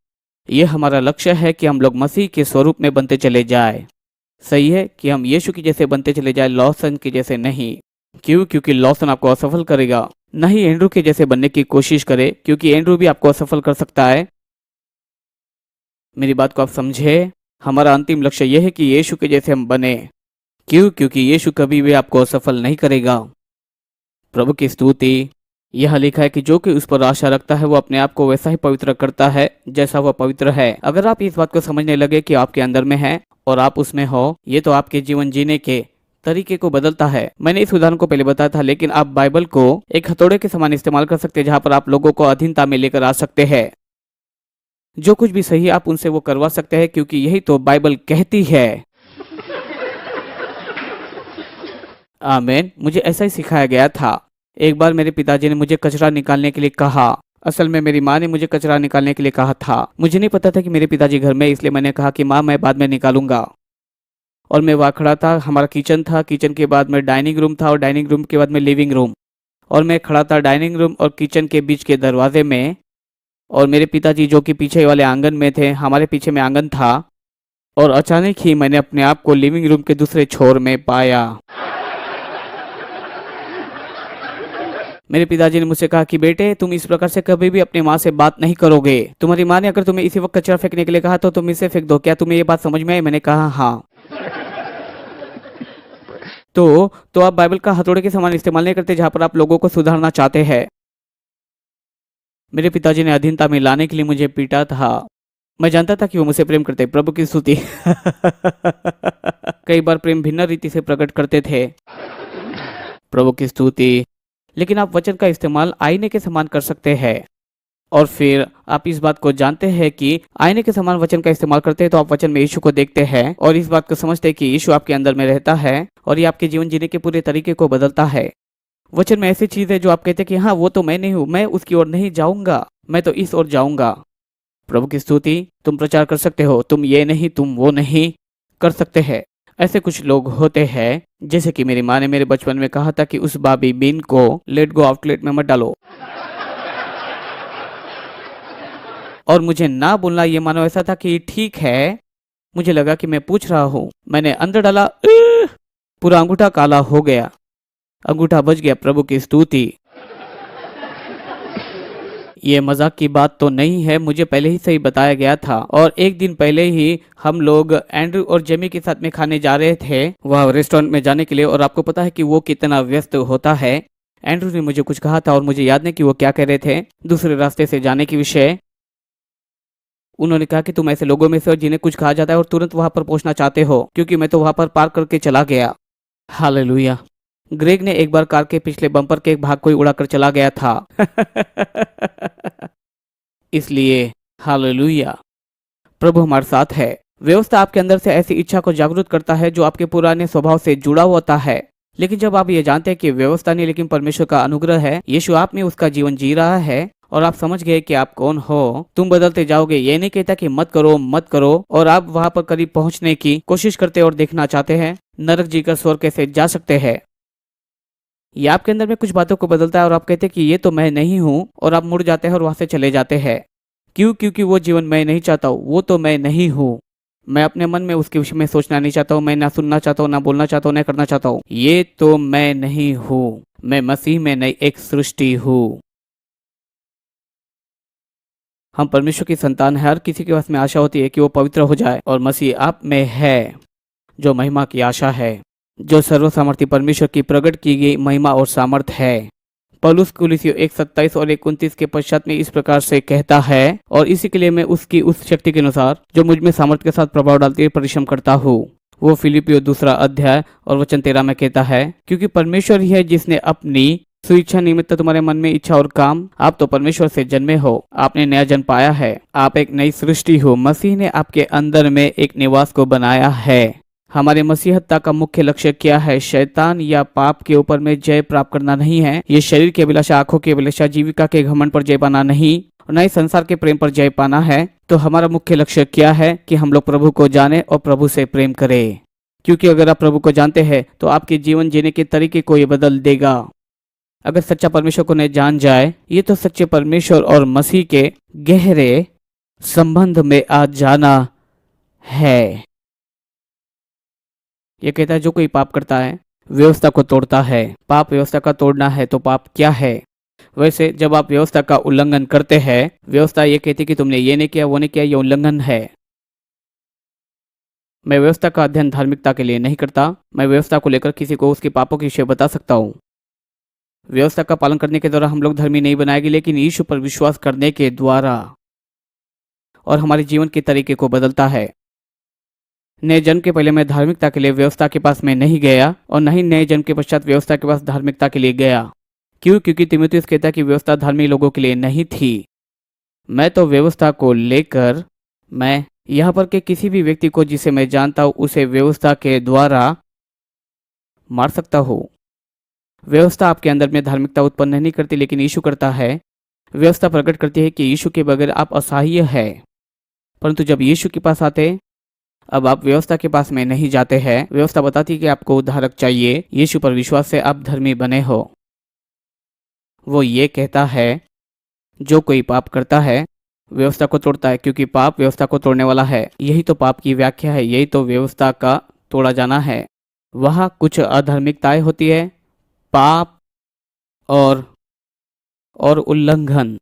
यह हमारा लक्ष्य है कि हम लोग मसीह के स्वरूप में बनते चले जाए। सही है कि हम यीशु के जैसे बनते चले जाए, लॉसन के जैसे नहीं। क्यों? क्योंकि लॉसन आपको असफल करेगा। नहीं एंड्रू के जैसे बनने की कोशिश करे, क्योंकि एंड्रू भी आपको असफल कर सकता है। मेरी बात को आप समझे। हमारा अंतिम लक्ष्य यह है कि यीशु के जैसे हम बने। क्यों? क्योंकि यीशु कभी भी आपको असफल नहीं करेगा। प्रभु की स्तुति। यह लिखा है कि जो कि उस पर आशा रखता है वो अपने आप को वैसा ही पवित्र करता है जैसा वह पवित्र है। अगर आप इस बात को समझने लगे कि आपके अंदर में है और आप उसमें हो, ये तो आपके जीवन जीने के तरीके को बदलता है। मैंने इस उदाहरण को पहले बताया था, लेकिन आप बाइबल को एक हथौड़े के समान इस्तेमाल कर सकते हैं, जहां पर आप लोगों को अधीनता में लेकर आ सकते हैं। जो कुछ भी सही आप उनसे वो करवा सकते हैं, क्योंकि यही तो बाइबल कहती है। आमीन। मुझे ऐसा ही सिखाया गया था। एक बार मेरे पिताजी ने मुझे कचरा निकालने के लिए कहा। असल में मेरी माँ ने मुझे कचरा निकालने के लिए कहा था। मुझे नहीं पता था कि मेरे पिताजी घर में, इसलिए मैंने कहा कि माँ मैं बाद में निकालूंगा। और मैं वहाँ खड़ा था। हमारा किचन था, किचन के बाद में डाइनिंग रूम था और डाइनिंग रूम के बाद में लिविंग रूम। और मैं खड़ा था डाइनिंग रूम और किचन के बीच के दरवाजे में, और मेरे पिताजी जो कि पीछे वाले आंगन में थे, हमारे पीछे में आंगन था। और अचानक ही मैंने अपने आप को लिविंग रूम के दूसरे छोर में पाया। मेरे पिताजी ने मुझसे कहा कि बेटे तुम इस प्रकार से कभी भी अपनी माँ से बात नहीं करोगे। तुम्हारी माँ ने अगर तुम्हें इसी वक्त कचरा फेंकने के लिए कहा तो तुम इसे फेंक दो। क्या तुम्हें ये बात समझ में आई? मैंने कहा हाँ। तो आप बाइबल का हथौड़े के समान इस्तेमाल नहीं करते जहां पर आप लोगों को सुधारना चाहते हैं। मेरे पिताजी ने अधीनता में लाने के लिए मुझे पीटा था। मैं जानता था कि वो मुझसे प्रेम करते। प्रभु की स्तुति। कई बार प्रेम भिन्न रीति से प्रकट करते थे। प्रभु की स्तुति। लेकिन आप वचन का इस्तेमाल आईने के समान कर सकते हैं। और फिर आप इस बात को जानते हैं कि आईने के समान वचन का इस्तेमाल करते हैं, तो आप वचन में यीशु को देखते हैं और इस बात को समझते हैं कि यीशु आपके अंदर में रहता है और ये आपके जीवन जीने के पूरे तरीके को बदलता है। वचन में ऐसी चीज है जो आप कहते हैं कि हाँ वो तो मैं नहीं हूँ, मैं उसकी ओर नहीं जाऊंगा, मैं तो इस ओर जाऊंगा। प्रभु की स्तुति। तुम प्रचार कर सकते हो, तुम ये नहीं तुम वो नहीं कर सकते हैं। ऐसे कुछ लोग होते हैं, जैसे कि मेरी माँ ने मेरे बचपन में कहा था कि उस बाबी बीन को लेट गो आउटलेट में मत डालो। और मुझे ना बोलना ये मानो ऐसा था कि ठीक है। मुझे लगा कि मैं पूछ रहा हूँ। मैंने अंदर डाला, पूरा अंगूठा काला हो गया, अंगूठा बच गया। प्रभु की स्तुति। ये मजाक की बात तो नहीं है, मुझे पहले ही सही बताया गया था। और एक दिन पहले ही हम लोग एंड्रू और जेमी के साथ में खाने जा रहे थे वह रेस्टोरेंट में जाने के लिए। और आपको पता है कि वो कितना व्यस्त होता है। एंड्रू ने मुझे कुछ कहा था और मुझे याद नहीं कि वो क्या कह रहे थे, दूसरे रास्ते से जाने के विषय। उन्होंने कहा कि तुम ऐसे लोगों में से हो जिन्हें कुछ कहा जाता है और तुरंत वहां पर पहुंचना चाहते हो, क्योंकि मैं तो वहां पर पार्क करके चला गया। हालेलुया। ग्रेग ने एक बार कार के पिछले बम्पर के एक भाग को ही उड़ाकर चला गया था। इसलिए हालेलुया, प्रभु हमारे साथ है। व्यवस्था आपके अंदर से ऐसी इच्छा को जागरूक करता है जो आपके पुराने स्वभाव से जुड़ा होता है। लेकिन जब आप ये जानते हैं कि व्यवस्था नहीं लेकिन परमेश्वर का अनुग्रह है, यीशु आप में उसका जीवन जी रहा है और आप समझ गए कि आप कौन हो, तुम बदलते जाओगे। ये नहीं कहता कि मत करो मत करो और आप वहां पर करीब पहुंचने की कोशिश करते और देखना चाहते हैं नरक जीकर स्वर्ग कैसे जा सकते हैं। ये आपके अंदर में कुछ बातों को बदलता है और आप कहते हैं कि ये तो मैं नहीं हूँ और आप मुड़ जाते हैं और वहां से चले जाते हैं। क्यों? क्योंकि वो जीवन मैं नहीं चाहता हूँ, वो तो मैं नहीं हूँ। मैं अपने मन में उसके विषय में सोचना नहीं चाहता हूँ, मैं ना सुनना चाहता हूँ, ना बोलना चाहता हूँ, ना करना चाहता हूँ। ये तो मैं नहीं हूँ, मैं मसीह में नई एक सृष्टि हूँ। हम परमेश्वर की संतान है। हर किसी के पास में आशा होती है कि वो पवित्र हो जाए और मसीह आप में है जो महिमा की आशा है, जो सर्वसामर्थी परमेश्वर की प्रकट की गई महिमा और सामर्थ है। पौलुस कुलिसियों 1:27 और 1:29 के पश्चात में इस प्रकार से कहता है, और इसी के लिए मैं उसकी उस शक्ति के अनुसार जो मुझ में सामर्थ के साथ प्रभाव डालती है परिश्रम करता हूँ। वो फिलिपियो 2 और वचन 13 में कहता है, क्योंकि परमेश्वर ही है जिसने अपनी स्वेच्छा निमित्त तुम्हारे मन में इच्छा और काम, आप तो परमेश्वर से जन्मे हो, आपने नया जन्म पाया है, आप एक नई सृष्टि हो। मसीह ने आपके अंदर में एक निवास को बनाया है। हमारे मसीहत्ता का मुख्य लक्ष्य क्या है? शैतान या पाप के ऊपर में जय प्राप्त करना नहीं है। ये शरीर की अभिलाषा, आंखों की अभिलाषा, जीविका के घमंड पर जय पाना नहीं, और न ही संसार के प्रेम पर जय पाना है। तो हमारा मुख्य लक्ष्य क्या है? कि हम लोग प्रभु को जाने और प्रभु से प्रेम करें। क्योंकि अगर आप प्रभु को जानते हैं तो आपके जीवन जीने के तरीके को ये बदल देगा। अगर सच्चा परमेश्वर को न जान जाए, ये तो सच्चे परमेश्वर और मसीह के गहरे संबंध में आ जाना है। ये कहता है जो कोई पाप करता है व्यवस्था को तोड़ता है। पाप व्यवस्था का तोड़ना है तो पाप क्या है? वैसे जब आप व्यवस्था का उल्लंघन करते हैं, व्यवस्था ये कहती कि तुमने ये नहीं किया, वो नहीं किया, ये उल्लंघन है। मैं व्यवस्था का अध्ययन धार्मिकता के लिए नहीं करता। मैं व्यवस्था को लेकर किसी को उसके पापों के विषय बता सकता हूँ। व्यवस्था का पालन करने के द्वारा हम लोग धर्मी नहीं बनाएंगे, लेकिन यीशु पर विश्वास करने के द्वारा और हमारे जीवन के तरीके को बदलता है। नए जन्म के पहले मैं धार्मिकता के लिए व्यवस्था के पास में नहीं गया और न ही नए जन्म के पश्चात व्यवस्था के पास धार्मिकता के लिए गया। क्यों? क्योंकि तीमुथियुस कहता है कि व्यवस्था धार्मिक लोगों के लिए नहीं थी। मैं तो व्यवस्था को लेकर मैं यहाँ पर के किसी भी व्यक्ति को जिसे मैं जानता हूँ उसे व्यवस्था के द्वारा मार सकता हूँ। व्यवस्था आपके अंदर में धार्मिकता उत्पन्न नहीं करती, लेकिन यीशु करता है। व्यवस्था प्रकट करती है कि यीशु के बगैर आप असहाय है। परंतु जब यीशु के पास आते, अब आप व्यवस्था के पास में नहीं जाते हैं। व्यवस्था बताती है कि आपको उद्धारक चाहिए। यीशु पर विश्वास से आप धर्मी बने हो। वो ये कहता है जो कोई पाप करता है व्यवस्था को तोड़ता है, क्योंकि पाप व्यवस्था को तोड़ने वाला है। यही तो पाप की व्याख्या है, यही तो व्यवस्था का तोड़ा जाना है। वहाँ कुछ अधार्मिकताएं होती है, पाप और उल्लंघन।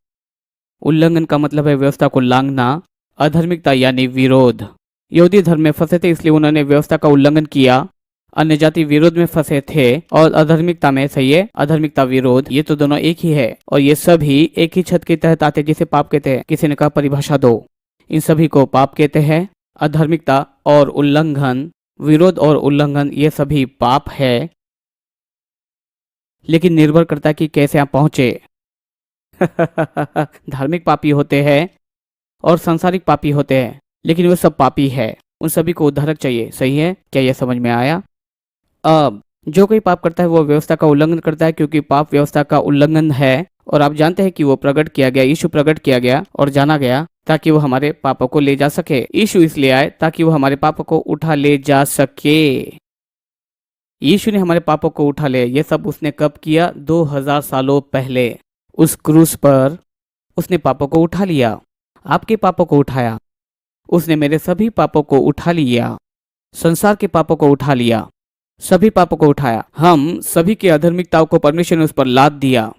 उल्लंघन का मतलब है व्यवस्था को लांघना। अधार्मिकता यानी विरोध। यहूदी धर्म में फंसे थे इसलिए उन्होंने व्यवस्था का उल्लंघन किया। अन्य जाति विरोध में फंसे थे और अधार्मिकता में, सही है, अधार्मिकता विरोध, ये तो दोनों एक ही है और ये सभी एक ही छत के तहत आते जिसे पाप कहते हैं। किसी ने कहा परिभाषा दो। इन सभी को पाप कहते हैं। अधार्मिकता और उल्लंघन, विरोध और उल्लंघन, ये सभी पाप है। लेकिन निर्भर करता है कि कैसे आप पहुंचे। धार्मिक पापी होते हैं और सांसारिक पापी होते हैं, लेकिन वो सब पापी है। उन सभी को उद्धारक चाहिए। सही है? क्या यह समझ में आया? अब जो कोई पाप करता है वो व्यवस्था का उल्लंघन करता है, क्योंकि पाप व्यवस्था का उल्लंघन है। और आप जानते हैं कि वो प्रकट किया गया, यीशु प्रकट किया गया और जाना गया ताकि वो हमारे पापों को ले जा सके। यीशु इसलिए आए ताकि वो हमारे पापों को उठा ले जा सके। यीशु ने हमारे पापों को उठा ले। ये सब उसने कब किया? 2000 सालों पहले उस क्रूस पर उसने पापों को उठा लिया। आपके पापों को उठाया। उसने मेरे सभी पापों को उठा लिया। संसार के पापों को उठा लिया। सभी पापों को उठाया। हम सभी की अधर्मिकताओं को परमेश्वर ने उस पर लाद दिया।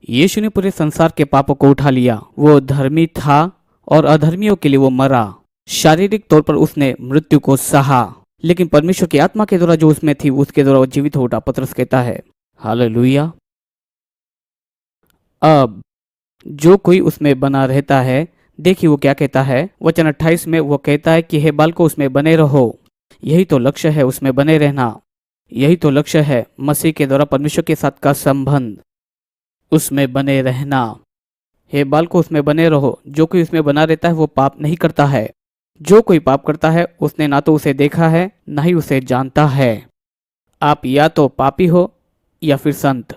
यीशु ने पूरे संसार के पापों को उठा लिया। वो धर्मी था और अधर्मियों के लिए वो मरा। शारीरिक तौर पर उसने मृत्यु को सहा, लेकिन परमेश्वर की आत्मा के द्वारा जो उसमें थी उसके द्वारा वो जीवित हो उठा। पतरस कहता है हालेलुया। अब जो कोई उसमें बना रहता है, देखिए वो क्या कहता है। वचन 28 में वो कहता है कि हे बालकों उसमें बने रहो। यही तो लक्ष्य है, उसमें बने रहना। यही तो लक्ष्य है, मसीह के द्वारा परमेश्वर के साथ का संबंध, उसमें बने रहना। हे बालकों, उसमें बने रहो। जो कोई उसमें बना रहता है वो पाप नहीं करता है। जो कोई पाप करता है उसने ना तो उसे देखा है, ना ही उसे जानता है। आप या तो पापी हो या फिर संत।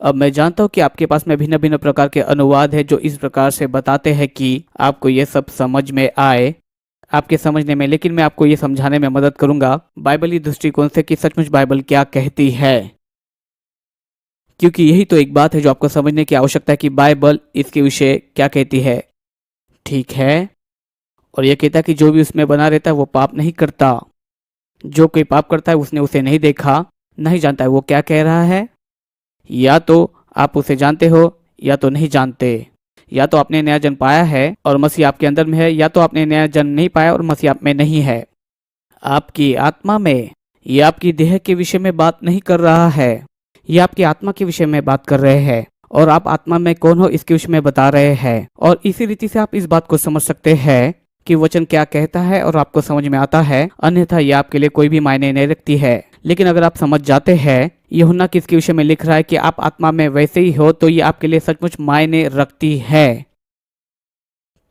अब मैं जानता हूँ कि आपके पास में भिन्न भिन्न प्रकार के अनुवाद है जो इस प्रकार से बताते हैं कि आपको ये सब समझ में आए, आपके समझने में। लेकिन मैं आपको ये समझाने में मदद करूंगा बाइबली दृष्टिकोण से कि सचमुच बाइबल क्या कहती है, क्योंकि यही तो एक बात है जो आपको समझने की आवश्यकता है कि बाइबल इसके विषय क्या कहती है। ठीक है। और यह कहता है कि जो भी उसमें बना रहता है वो पाप नहीं करता। जो कोई पाप करता है उसने उसे नहीं देखा, नहीं जानता है वो क्या कह रहा है। या तो आप उसे जानते हो या तो नहीं जानते। या तो आपने नया जन्म पाया है और मसीह आपके अंदर में है, या तो आपने नया जन्म नहीं पाया और मसीह आप में नहीं है। आपकी आत्मा में, ये आपकी देह के विषय में बात नहीं कर रहा है, ये आपकी आत्मा के विषय में बात कर रहे हैं। और आप आत्मा में कौन हो इसके विषय में बता रहे हैं। और इसी रीति से आप इस बात को समझ सकते हैं कि वचन क्या कहता है और आपको समझ में आता है, अन्यथा ये आपके लिए कोई भी मायने नहीं रखती है। लेकिन अगर आप समझ जाते हैं यूहन्ना किसके विषय में लिख रहा है कि आप आत्मा में वैसे ही हो, तो ये आपके लिए सचमुच मायने रखती है।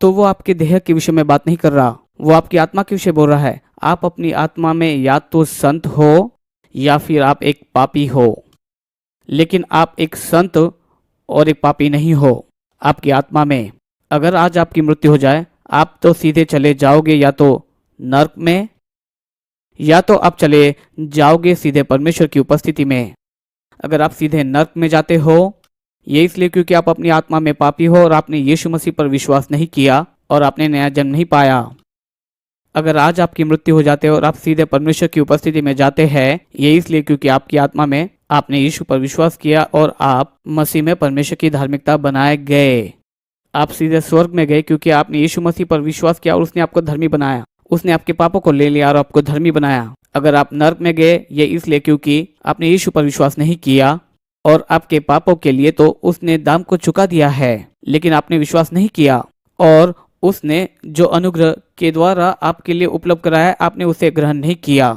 तो वो आपके देह के विषय में बात नहीं कर रहा, वो आपकी आत्मा के विषय बोल रहा है। आप अपनी आत्मा में या तो संत हो या फिर आप एक पापी हो, लेकिन आप एक संत और एक पापी नहीं हो। आपकी आत्मा में अगर आज आपकी मृत्यु हो जाए, आप तो सीधे चले जाओगे या तो नर्क में, या तो आप चले जाओगे सीधे परमेश्वर की उपस्थिति में। अगर आप सीधे नर्क में जाते हो, ये इसलिए क्योंकि आप अपनी आत्मा में पापी हो और आपने यीशु मसीह पर विश्वास नहीं किया और आपने नया जन्म नहीं पाया। अगर आज आपकी मृत्यु हो जाते हो और आप सीधे परमेश्वर की उपस्थिति में जाते हैं, ये इसलिए क्योंकि आपकी आत्मा में आपने यीशु पर विश्वास किया और आप मसीह में परमेश्वर की धार्मिकता बनाए गए। आप सीधे स्वर्ग में गए क्योंकि आपने यीशु मसीह पर विश्वास किया और उसने आपको धर्मी बनाया। उसने आपके पापों को ले लिया और आपको धर्मी बनाया। अगर आप नर्क में गए, ये इसलिए क्योंकि आपने यीशु पर विश्वास नहीं किया और आपके पापों के लिए तो उसने दाम को चुका दिया है, लेकिन आपने विश्वास नहीं किया और उसने जो अनुग्रह के द्वारा आपके लिए उपलब्ध कराया है, आपने उसे ग्रहण नहीं किया।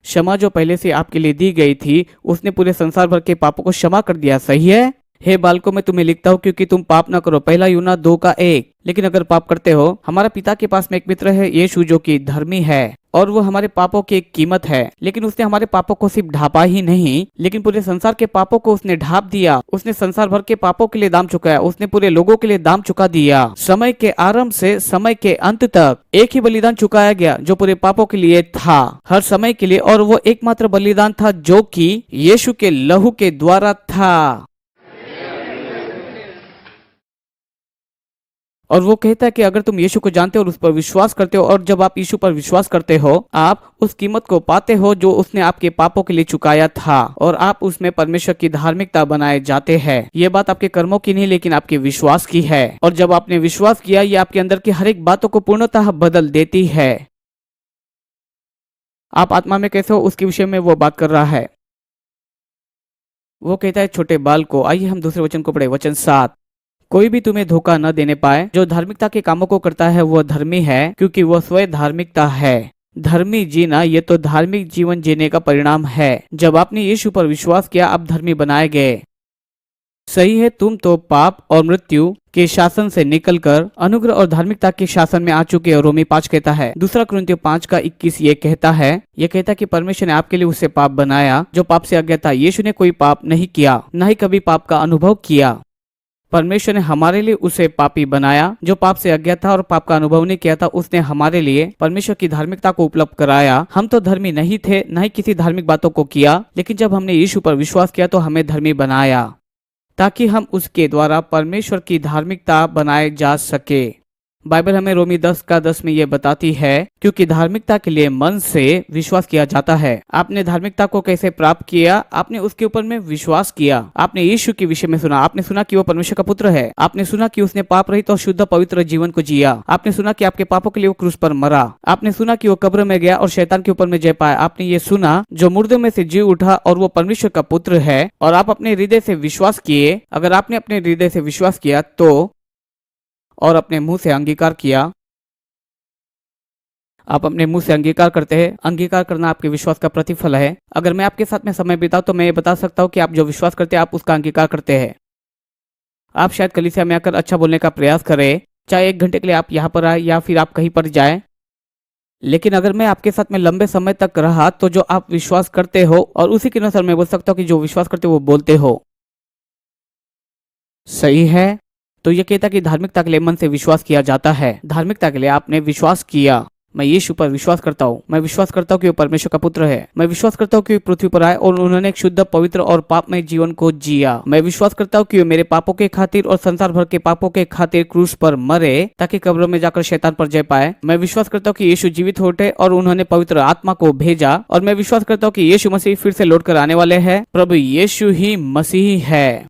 क्षमा जो पहले से आपके लिए दी गई थी, उसने पूरे संसार भर के पापों को क्षमा कर दिया। सही है। हे बालकों, मैं तुम्हें लिखता हूँ क्योंकि तुम पाप न करो। पहला यूहन्ना 2:1। लेकिन अगर पाप करते हो, हमारा पिता के पास में एक मित्र है यीशु जो कि धर्मी है और वो हमारे पापों की एक कीमत है। लेकिन उसने हमारे पापों को सिर्फ ढापा ही नहीं, लेकिन पूरे संसार के पापों को उसने ढाप दिया। उसने संसार भर के पापों के लिए दाम चुकाया। उसने पूरे लोगों के लिए दाम चुका दिया। समय के आरंभ से समय के अंत तक एक ही बलिदान चुकाया गया जो पूरे पापों के लिए था, हर समय के लिए। और वो एकमात्र बलिदान था जो कि यीशु के लहू के द्वारा था। और वो कहता है कि अगर तुम यीशु को जानते हो और उस पर विश्वास करते हो, और जब आप यीशु पर विश्वास करते हो, आप उस कीमत को पाते हो जो उसने आपके पापों के लिए चुकाया था, और आप उसमें परमेश्वर की धार्मिकता बनाए जाते हैं। ये बात आपके कर्मों की नहीं, लेकिन आपके विश्वास की है। और जब आपने विश्वास किया, ये आपके अंदर की हर एक बातों को पूर्णतः बदल देती है। आप आत्मा में कैसे हो उसके विषय में वो बात कर रहा है। वो कहता है छोटे बाल को। आइए हम दूसरे वचन को पढ़े, वचन 7। कोई भी तुम्हें धोखा न देने पाए। जो धार्मिकता के कामों को करता है वह धर्मी है, क्योंकि वह स्वयं धार्मिकता है। धर्मी जीना ये तो धार्मिक जीवन जीने का परिणाम है। जब आपने यीशु पर विश्वास किया, आप धर्मी बनाए गए। सही है, तुम तो पाप और मृत्यु के शासन से निकलकर अनुग्रह और धार्मिकता के शासन में आ चुके हो। रोमी 5 कहता है। दूसरा कुरिन्थियों 5:21 ये कहता है कि परमेश्वर ने आपके लिए उसे पाप बनाया जो पाप से अज्ञात था। यीशु ने कोई पाप नहीं किया, न ही कभी पाप का अनुभव किया। परमेश्वर ने हमारे लिए उसे पापी बनाया जो पाप से अज्ञात था और पाप का अनुभव नहीं किया था। उसने हमारे लिए परमेश्वर की धार्मिकता को उपलब्ध कराया। हम तो धर्मी नहीं थे, न ही किसी धार्मिक बातों को किया, लेकिन जब हमने यीशु पर विश्वास किया तो हमें धर्मी बनाया, ताकि हम उसके द्वारा परमेश्वर की धार्मिकता बनाए जा सके। बाइबल हमें रोमी 10:10 में ये बताती है, क्योंकि धार्मिकता के लिए मन से विश्वास किया जाता है। आपने धार्मिकता को कैसे प्राप्त किया? आपने उसके ऊपर में विश्वास किया। आपने यीशु के विषय में सुना। आपने सुना कि वो परमेश्वर का पुत्र है। आपने सुना कि उसने पाप रहित और शुद्ध पवित्र जीवन को जिया। आपने सुना कि आपके पापों के लिए वो क्रूस पर मरा। आपने सुना कि वो कब्र में गया और शैतान के ऊपर में जय पाया। आपने ये सुना जो मुर्दों में से जी उठा और वो परमेश्वर का पुत्र है, और आप अपने हृदय से विश्वास किए। अगर आपने अपने हृदय से विश्वास किया तो, और अपने मुंह से अंगीकार किया, आप अपने मुंह से अंगीकार करते हैं। अंगीकार करना आपके विश्वास का प्रतिफल है। अगर मैं आपके साथ में समय बिताऊं तो मैं ये बता सकता हूं कि आप जो विश्वास करते हैं आप उसका अंगीकार करते हैं। आप शायद कलीसिया में आकर अच्छा बोलने का प्रयास करें, चाहे 1 घंटे के लिए आप यहाँ पर आए या फिर आप कहीं पर जाएं। लेकिन अगर मैं आपके साथ में लंबे समय तक रहा तो जो आप विश्वास करते हो और उसी के अनुसार मैं बोल सकता हूँ कि जो विश्वास करते हो वो बोलते हो। सही है। तो यह कहता है कि धार्मिकता के लिए मन से विश्वास किया जाता है। धार्मिकता के लिए आपने विश्वास किया। मैं यीशु पर विश्वास करता हूँ। मैं विश्वास करता हूँ कि वो परमेश्वर का पुत्र है। मैं विश्वास करता हूँ कि वो पृथ्वी पर आए और उन्होंने एक शुद्ध, पवित्र और पापमय जीवन को जिया। मैं विश्वास करता हूँ कि वो मेरे पापों के खातिर और संसार भर के पापों के खातिर क्रूस पर मरे ताकि कब्रों में जाकर शैतान पर जय पाए। मैं विश्वास करता हूँ कि यीशु जीवित उठे और उन्होंने पवित्र आत्मा को भेजा। और मैं विश्वास करता हूँ कि यीशु मसीह फिर से लौट कर आने वाले हैं। प्रभु यीशु ही मसीह है।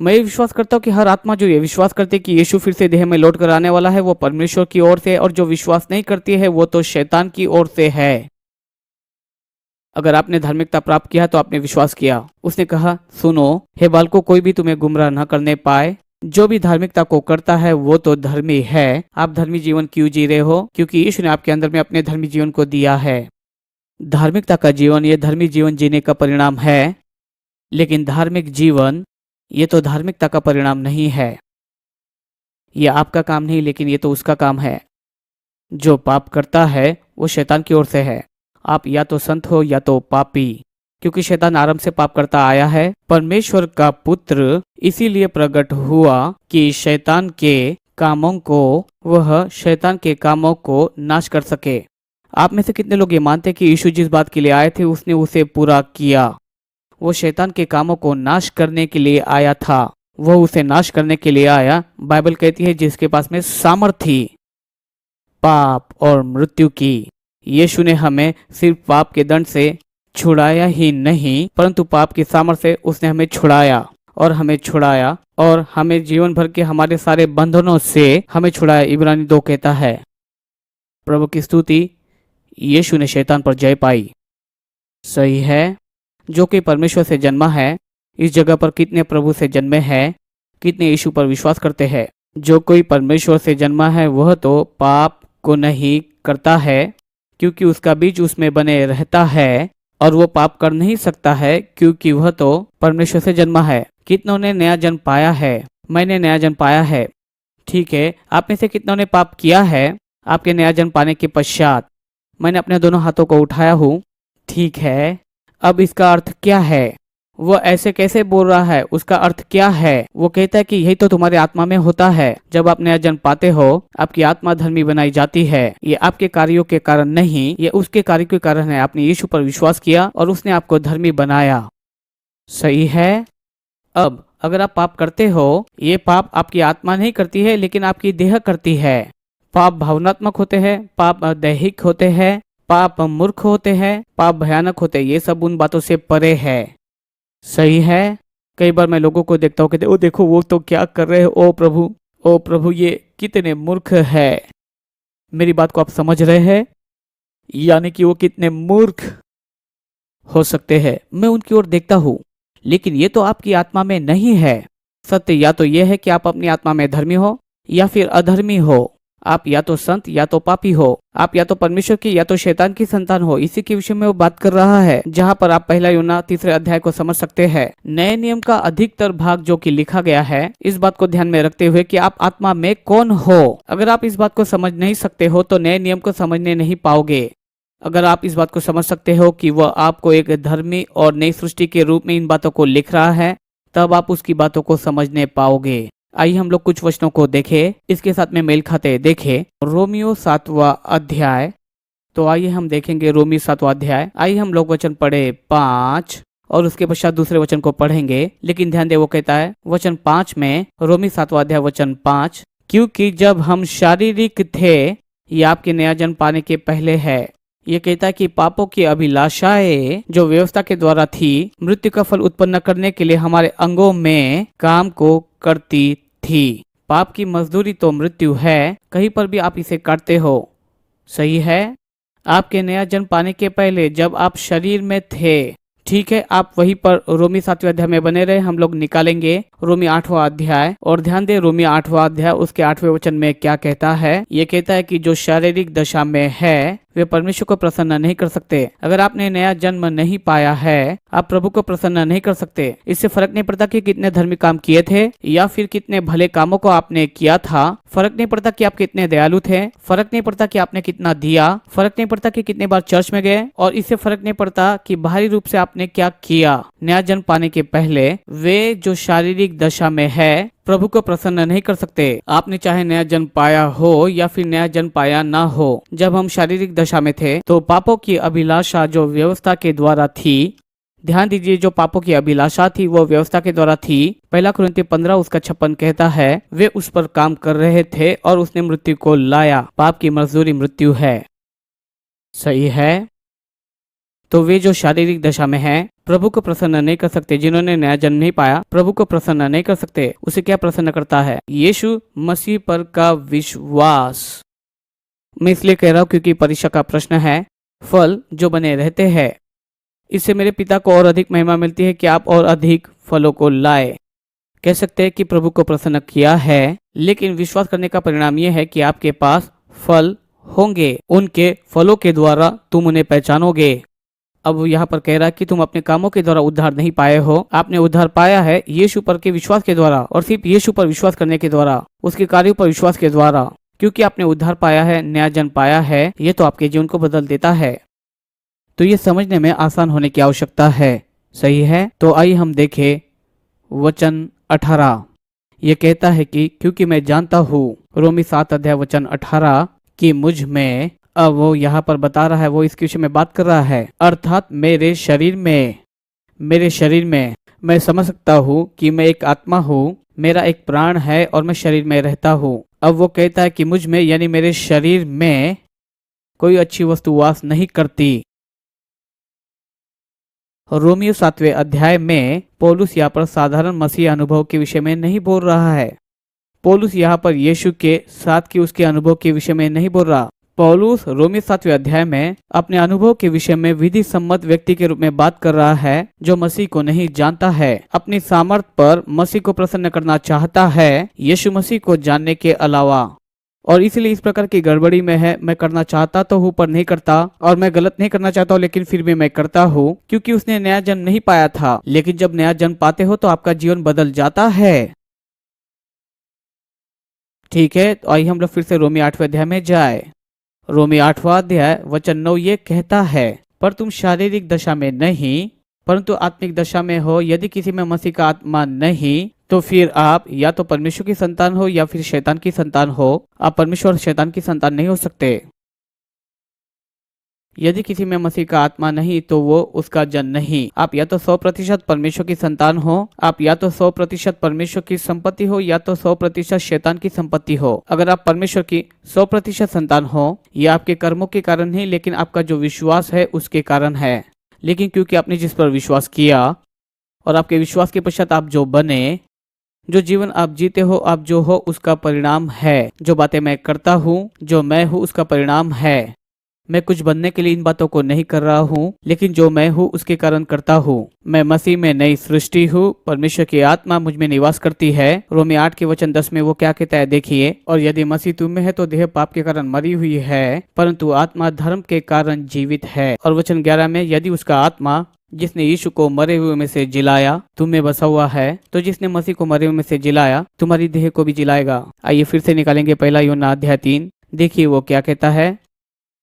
मैं ये विश्वास करता हूँ कि हर आत्मा जो ये विश्वास करती है कि यीशु फिर से देह में लौट कर आने वाला है वो परमेश्वर की ओर से, और जो विश्वास नहीं करती है वो तो शैतान की ओर से है। अगर आपने धार्मिकता प्राप्त किया तो आपने विश्वास किया। उसने कहा, सुनो हे बालकों, कोई भी तुम्हें गुमराह न करने पाए। जो भी धार्मिकता को करता है वो तो धर्मी है। आप धर्मी जीवन क्यों जी रहे हो? क्योंकि यीशु ने आपके अंदर में अपने धर्मी जीवन को दिया है। धार्मिकता का जीवन ये धर्मी जीवन जीने का परिणाम है, लेकिन धार्मिक जीवन ये तो धार्मिकता का परिणाम नहीं है। ये आपका काम नहीं, लेकिन ये तो उसका काम है। जो पाप करता है वो शैतान की ओर से है। आप या तो संत हो या तो पापी, क्योंकि शैतान आरंभ से पाप करता आया है। परमेश्वर का पुत्र इसीलिए प्रकट हुआ कि शैतान के कामों को नाश कर सके। आप में से कितने लोग ये मानते हैं कि यीशु जिस बात के लिए आए थे उसने उसे पूरा किया? वो शैतान के कामों को नाश करने के लिए आया था। वो उसे नाश करने के लिए आया। बाइबल कहती है जिसके पास में सामर्थ थी पाप और मृत्यु की। यीशु ने हमें सिर्फ पाप के दंड से छुड़ाया ही नहीं, परंतु पाप की सामर्थ से उसने हमें छुड़ाया और हमें जीवन भर के हमारे सारे बंधनों से हमें छुड़ाया। इब्रानी 2 कहता है। प्रभु की स्तुति। यीशु ने शैतान पर जय पाई। सही है। जो कि परमेश्वर से जन्मा है। इस जगह पर कितने प्रभु से जन्मे हैं? कितने यीशु पर विश्वास करते हैं? जो कोई परमेश्वर से जन्मा है वह तो पाप को नहीं करता है, क्योंकि उसका बीज उसमें बने रहता है, और वो पाप कर नहीं सकता है क्योंकि वह तो परमेश्वर से जन्मा है। कितनों ने नया जन्म पाया है? मैंने नया जन्म पाया है। ठीक है। आप में से कितनों ने पाप किया है आपके नया जन्म पाने के पश्चात? मैंने अपने दोनों हाथों को उठाया हूँ। ठीक है। अब इसका अर्थ क्या है? वो ऐसे कैसे बोल रहा है? उसका अर्थ क्या है? वो कहता है कि यही तो तुम्हारे आत्मा में होता है। जब आप नया जन्म पाते हो आपकी आत्मा धर्मी बनाई जाती है। ये आपके कार्यों के कारण नहीं, ये उसके कार्य के कारण है। आपने यीशु पर विश्वास किया और उसने आपको धर्मी बनाया। सही है। अब अगर आप पाप करते हो, ये पाप आपकी आत्मा नहीं करती है लेकिन आपकी देह करती है। पाप भावनात्मक होते हैं, पाप दैहिक होते हैं, पाप मूर्ख होते हैं, पाप भयानक होते हैं। ये सब उन बातों से परे है। सही है। कई बार मैं लोगों को देखता हूँ कहते ओ देखो वो तो क्या कर रहे हो, ओ प्रभु ये कितने मूर्ख है। मेरी बात को आप समझ रहे हैं? यानी कि वो कितने मूर्ख हो सकते हैं। मैं उनकी ओर देखता हूँ, लेकिन ये तो आपकी आत्मा में नहीं है। सत्य या तो ये है कि आप अपनी आत्मा में धर्मी हो या फिर अधर्मी हो। आप या तो संत या तो पापी हो। आप या तो परमेश्वर की या तो शैतान की संतान हो। इसी के विषय में वो बात कर रहा है, जहाँ पर आप 1 यूहन्ना 3 अध्याय को समझ सकते हैं। नए नियम का अधिकतर भाग जो कि लिखा गया है, इस बात को ध्यान में रखते हुए कि आप आत्मा में कौन हो। अगर आप इस बात को समझ नहीं सकते हो तो नए नियम को समझने नहीं पाओगे। अगर आप इस बात को समझ सकते हो कि वह आपको एक धर्मी और नई सृष्टि के रूप में इन बातों को लिख रहा है, तब आप उसकी बातों को समझने पाओगे। आइए हम लोग कुछ वचनों को देखें, इसके साथ में मेल खाते देखें। रोमियो 7वां अध्याय। तो आइए हम देखेंगे रोमी 7वां अध्याय। आइए हम लोग वचन पढ़े 5 और उसके पश्चात दूसरे वचन को पढ़ेंगे। लेकिन ध्यान दे वो कहता है वचन 5 में, रोमी 7वां अध्याय वचन 5, क्योंकि जब हम शारीरिक थे, ये आपके नया जन्म पाने के पहले है। ये कहता है कि पापों की अभिलाषाएं जो व्यवस्था के द्वारा थी, मृत्यु का फल उत्पन्न करने के लिए हमारे अंगों में काम को करती थी। पाप की मजदूरी तो मृत्यु है। कहीं पर भी आप इसे काटते हो। सही है। आपके नया जन्म पाने के पहले जब आप शरीर में थे, ठीक है, आप वहीं पर रोमी 7वें अध्याय में बने रहे। हम लोग निकालेंगे रोमी 8वां अध्याय। और ध्यान दे रोमी 8वां अध्याय उसके 8वें वचन में क्या कहता है। ये कहता है कि जो शारीरिक दशा में है वे परमेश्वर को प्रसन्न नहीं कर सकते। अगर आपने नया जन्म नहीं पाया है, आप प्रभु को प्रसन्न नहीं कर सकते। इससे फर्क नहीं पड़ता कि कितने धर्मी काम किए थे या फिर कितने भले कामों को आपने किया था। फर्क नहीं पड़ता कि आप कितने दयालु थे। फर्क नहीं पड़ता कि आपने कितना दिया। फर्क नहीं पड़ता कि कितने बार चर्च में गए। और इससे फर्क नहीं पड़ता कि बाहरी रूप से आपने क्या किया। नया जन्म पाने के पहले वे जो शारीरिक दशा में है, प्रभु को प्रसन्न नहीं कर सकते। आपने चाहे नया जन्म पाया हो या फिर नया जन्म पाया ना हो, जब हम शारीरिक दशा में थे तो पापों की अभिलाषा जो व्यवस्था के द्वारा थी, ध्यान दीजिए, जो पापों की अभिलाषा थी वो व्यवस्था के द्वारा थी। पहला कुरिन्थी 15 उसका 56 कहता है, वे उस पर काम कर रहे थे और उसने मृत्यु को लाया। पाप की मजदूरी मृत्यु है। सही है। तो वे जो शारीरिक दशा में हैं, प्रभु को प्रसन्न नहीं कर सकते। जिन्होंने नया जन्म नहीं पाया, प्रभु को प्रसन्न नहीं कर सकते। उसे क्या प्रसन्न करता है? यीशु मसीह पर का विश्वास। मैं इसलिए कह रहा हूँ क्योंकि परीक्षा का प्रश्न है, फल जो बने रहते हैं। इससे मेरे पिता को और अधिक महिमा मिलती है कि आप और अधिक फलों को लाए। कह सकते हैं कि प्रभु को प्रसन्न किया है, लेकिन विश्वास करने का परिणाम यह है कि आपके पास फल होंगे। उनके फलों के द्वारा तुम उन्हें पहचानोगे। अब वो यहाँ पर कह रहा है कि तुम अपने कामों के द्वारा उद्धार नहीं पाए हो। आपने उद्धार पाया है यीशु पर के विश्वास के द्वारा, और सिर्फ यीशु पर विश्वास करने के द्वारा, उसके कार्यों पर विश्वास के द्वारा। क्योंकि आपने उद्धार पाया है, नया जन्म पाया है, ये तो आपके जीवन को बदल देता है। तो ये समझने में आसान होने की आवश्यकता है। सही है। तो आइए हम देखें वचन 18। ये कहता है कि क्योंकि मैं जानता हूँ, रोमी 7 अध्याय वचन 18, कि मुझ में, अब वो यहाँ पर बता रहा है, वो इसके विषय में बात कर रहा है, अर्थात मेरे शरीर में मैं समझ सकता हूँ कि मैं एक आत्मा हूँ, मेरा एक प्राण है और मैं शरीर में रहता हूँ। अब वो कहता है कि मुझ में यानी मेरे शरीर में कोई अच्छी वस्तु वास नहीं करती। रोमियो 7वें अध्याय में पौलुस यहाँ पर साधारण मसीह अनुभव के विषय में नहीं बोल रहा है। पौलुस यहाँ पर यीशु के साथ की उसके अनुभव के विषय में नहीं बोल रहा। पौलुस रोमियो 7वें अध्याय में अपने अनुभव के विषय में विधि सम्मत व्यक्ति के रूप में बात कर रहा है, जो मसीह को नहीं जानता है, अपनी सामर्थ पर मसीह को प्रसन्न करना चाहता है यीशु मसीह को जानने के अलावा। और इसलिए इस प्रकार की गड़बड़ी में है, मैं करना चाहता तो हूँ पर नहीं करता, और मैं गलत नहीं करना चाहता हूँ लेकिन फिर भी मैं करता हूँ, क्योंकि उसने नया जन्म नहीं पाया था। लेकिन जब नया जन्म पाते हो तो आपका जीवन बदल जाता है। ठीक है। तो आइए हम लोग फिर से रोमी 8वें अध्याय में जाए। रोमी 8वां अध्याय वचन 9 ये कहता है, पर तुम शारीरिक दशा में नहीं परंतु आत्मिक दशा में हो। यदि किसी में मसीह का आत्मा नहीं तो फिर आप या तो परमेश्वर की संतान हो या फिर शैतान की संतान हो। आप परमेश्वर और शैतान की संतान नहीं हो सकते। यदि किसी में मसीह का आत्मा नहीं तो वो उसका जन नहीं। आप या तो 100% परमेश्वर की संतान हो, आप या तो 100% परमेश्वर की संपत्ति हो या तो 100% शैतान की संपत्ति हो। अगर आप परमेश्वर की 100% संतान हो, ये आपके कर्मों के कारण नहीं लेकिन आपका जो विश्वास है उसके कारण है। लेकिन क्योंकि आपने जिस पर विश्वास किया और आपके विश्वास के पश्चात आप जो बने, जो जीवन आप जीते हो, आप जो हो उसका परिणाम है। जो बातें मैं करता हूँ, जो मैं हूँ उसका परिणाम है। मैं कुछ बनने के लिए इन बातों को नहीं कर रहा हूँ, लेकिन जो मैं हूँ उसके कारण करता हूँ। मैं मसीह में नई सृष्टि हूँ, परमेश्वर की आत्मा मुझ में निवास करती है। रोमी 8 के वचन 10 में वो क्या कहता है देखिए, और यदि मसीह तुम में है तो देह पाप के कारण मरी हुई है परंतु आत्मा धर्म के कारण जीवित है। और वचन 11 में, यदि उसका आत्मा जिसने यीशु को मरे हुए में से जिलाया तुम में बसा हुआ है, तो जिसने मसीह को मरे हुए में से जिलाया तुम्हारी देह को भी जिलाएगा। आइए फिर से निकालेंगे पहला यूहन्ना अध्याय 3। देखिए वो क्या कहता है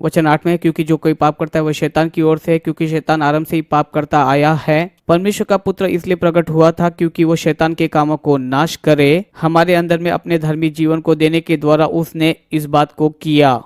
वचन 8 में, क्योंकि जो कोई पाप करता है वह शैतान की ओर से है, क्योंकि शैतान आरंभ से ही पाप करता आया है। परमेश्वर का पुत्र इसलिए प्रकट हुआ था क्योंकि वो शैतान के कामों को नाश करे। हमारे अंदर में अपने धर्मी जीवन को देने के द्वारा उसने इस बात को किया।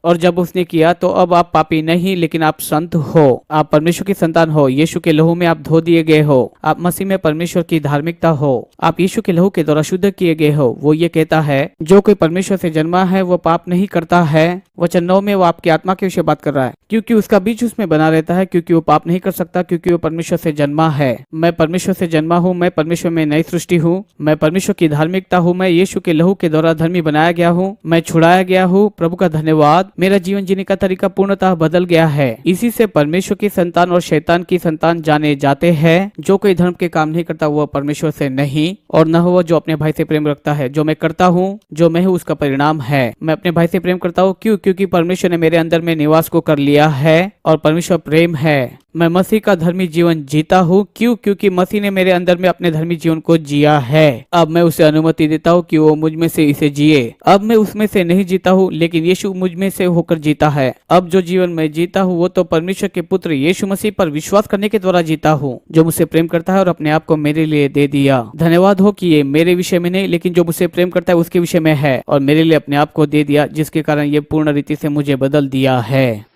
और जब उसने किया तो अब आप पापी नहीं लेकिन आप संत हो। आप परमेश्वर की संतान हो। यीशु के लहू में आप धो दिए गए हो। आप मसीह में परमेश्वर की धार्मिकता हो। आप यीशु के लहू के द्वारा शुद्ध किए गए हो। वो ये कहता है, जो कोई परमेश्वर से जन्मा है वो पाप नहीं करता है। वचन 9 में वो आपकी आत्मा के विषय बात कर रहा है, क्योंकि उसका बीज उसमें बना रहता है, क्योंकि वो पाप नहीं कर सकता, क्योंकि वो परमेश्वर से जन्मा है। मैं परमेश्वर से जन्मा हूँ, मैं परमेश्वर में नई सृष्टि हूँ, मैं परमेश्वर की धार्मिकता हूँ, मैं यीशु के लहू के द्वारा धर्मी बनाया गया हूँ, मैं छुड़ाया गया हूँ। प्रभु का धन्यवाद। मेरा जीवन जीने का तरीका पूर्णतः बदल गया है। इसी से परमेश्वर की संतान और शैतान की संतान जाने जाते हैं। जो कोई धर्म के काम नहीं करता वह परमेश्वर से नहीं, और न वह जो अपने भाई से प्रेम रखता है। जो मैं करता हूँ, जो मैं हूँ, उसका परिणाम है। मैं अपने भाई से प्रेम करता हूँ। क्यों? क्योंकि परमेश्वर ने मेरे अंदर में निवास को कर लिया है और परमेश्वर प्रेम है। मैं मसीह का धर्मी जीवन जीता हूँ। क्यों? क्योंकि मसीह ने मेरे अंदर में अपने धर्मी जीवन को जिया है। अब मैं उसे अनुमति देता हूँ कि वो मुझ में से इसे जिए। अब मैं उसमें से नहीं जीता हूँ, लेकिन यीशु मुझ में से होकर जीता है। अब जो जीवन मैं जीता हूँ वो तो परमेश्वर के पुत्र यीशु मसीह पर विश्वास करने के द्वारा जीता हूँ, जो मुझसे प्रेम करता है और अपने आप को मेरे लिए दे दिया। धन्यवाद हो कि ये मेरे विषय में नहीं, लेकिन जो मुझसे प्रेम करता है उसके विषय में है और मेरे लिए अपने आप को दे दिया, जिसके कारण ये पूर्ण रीति से मुझे बदल दिया है।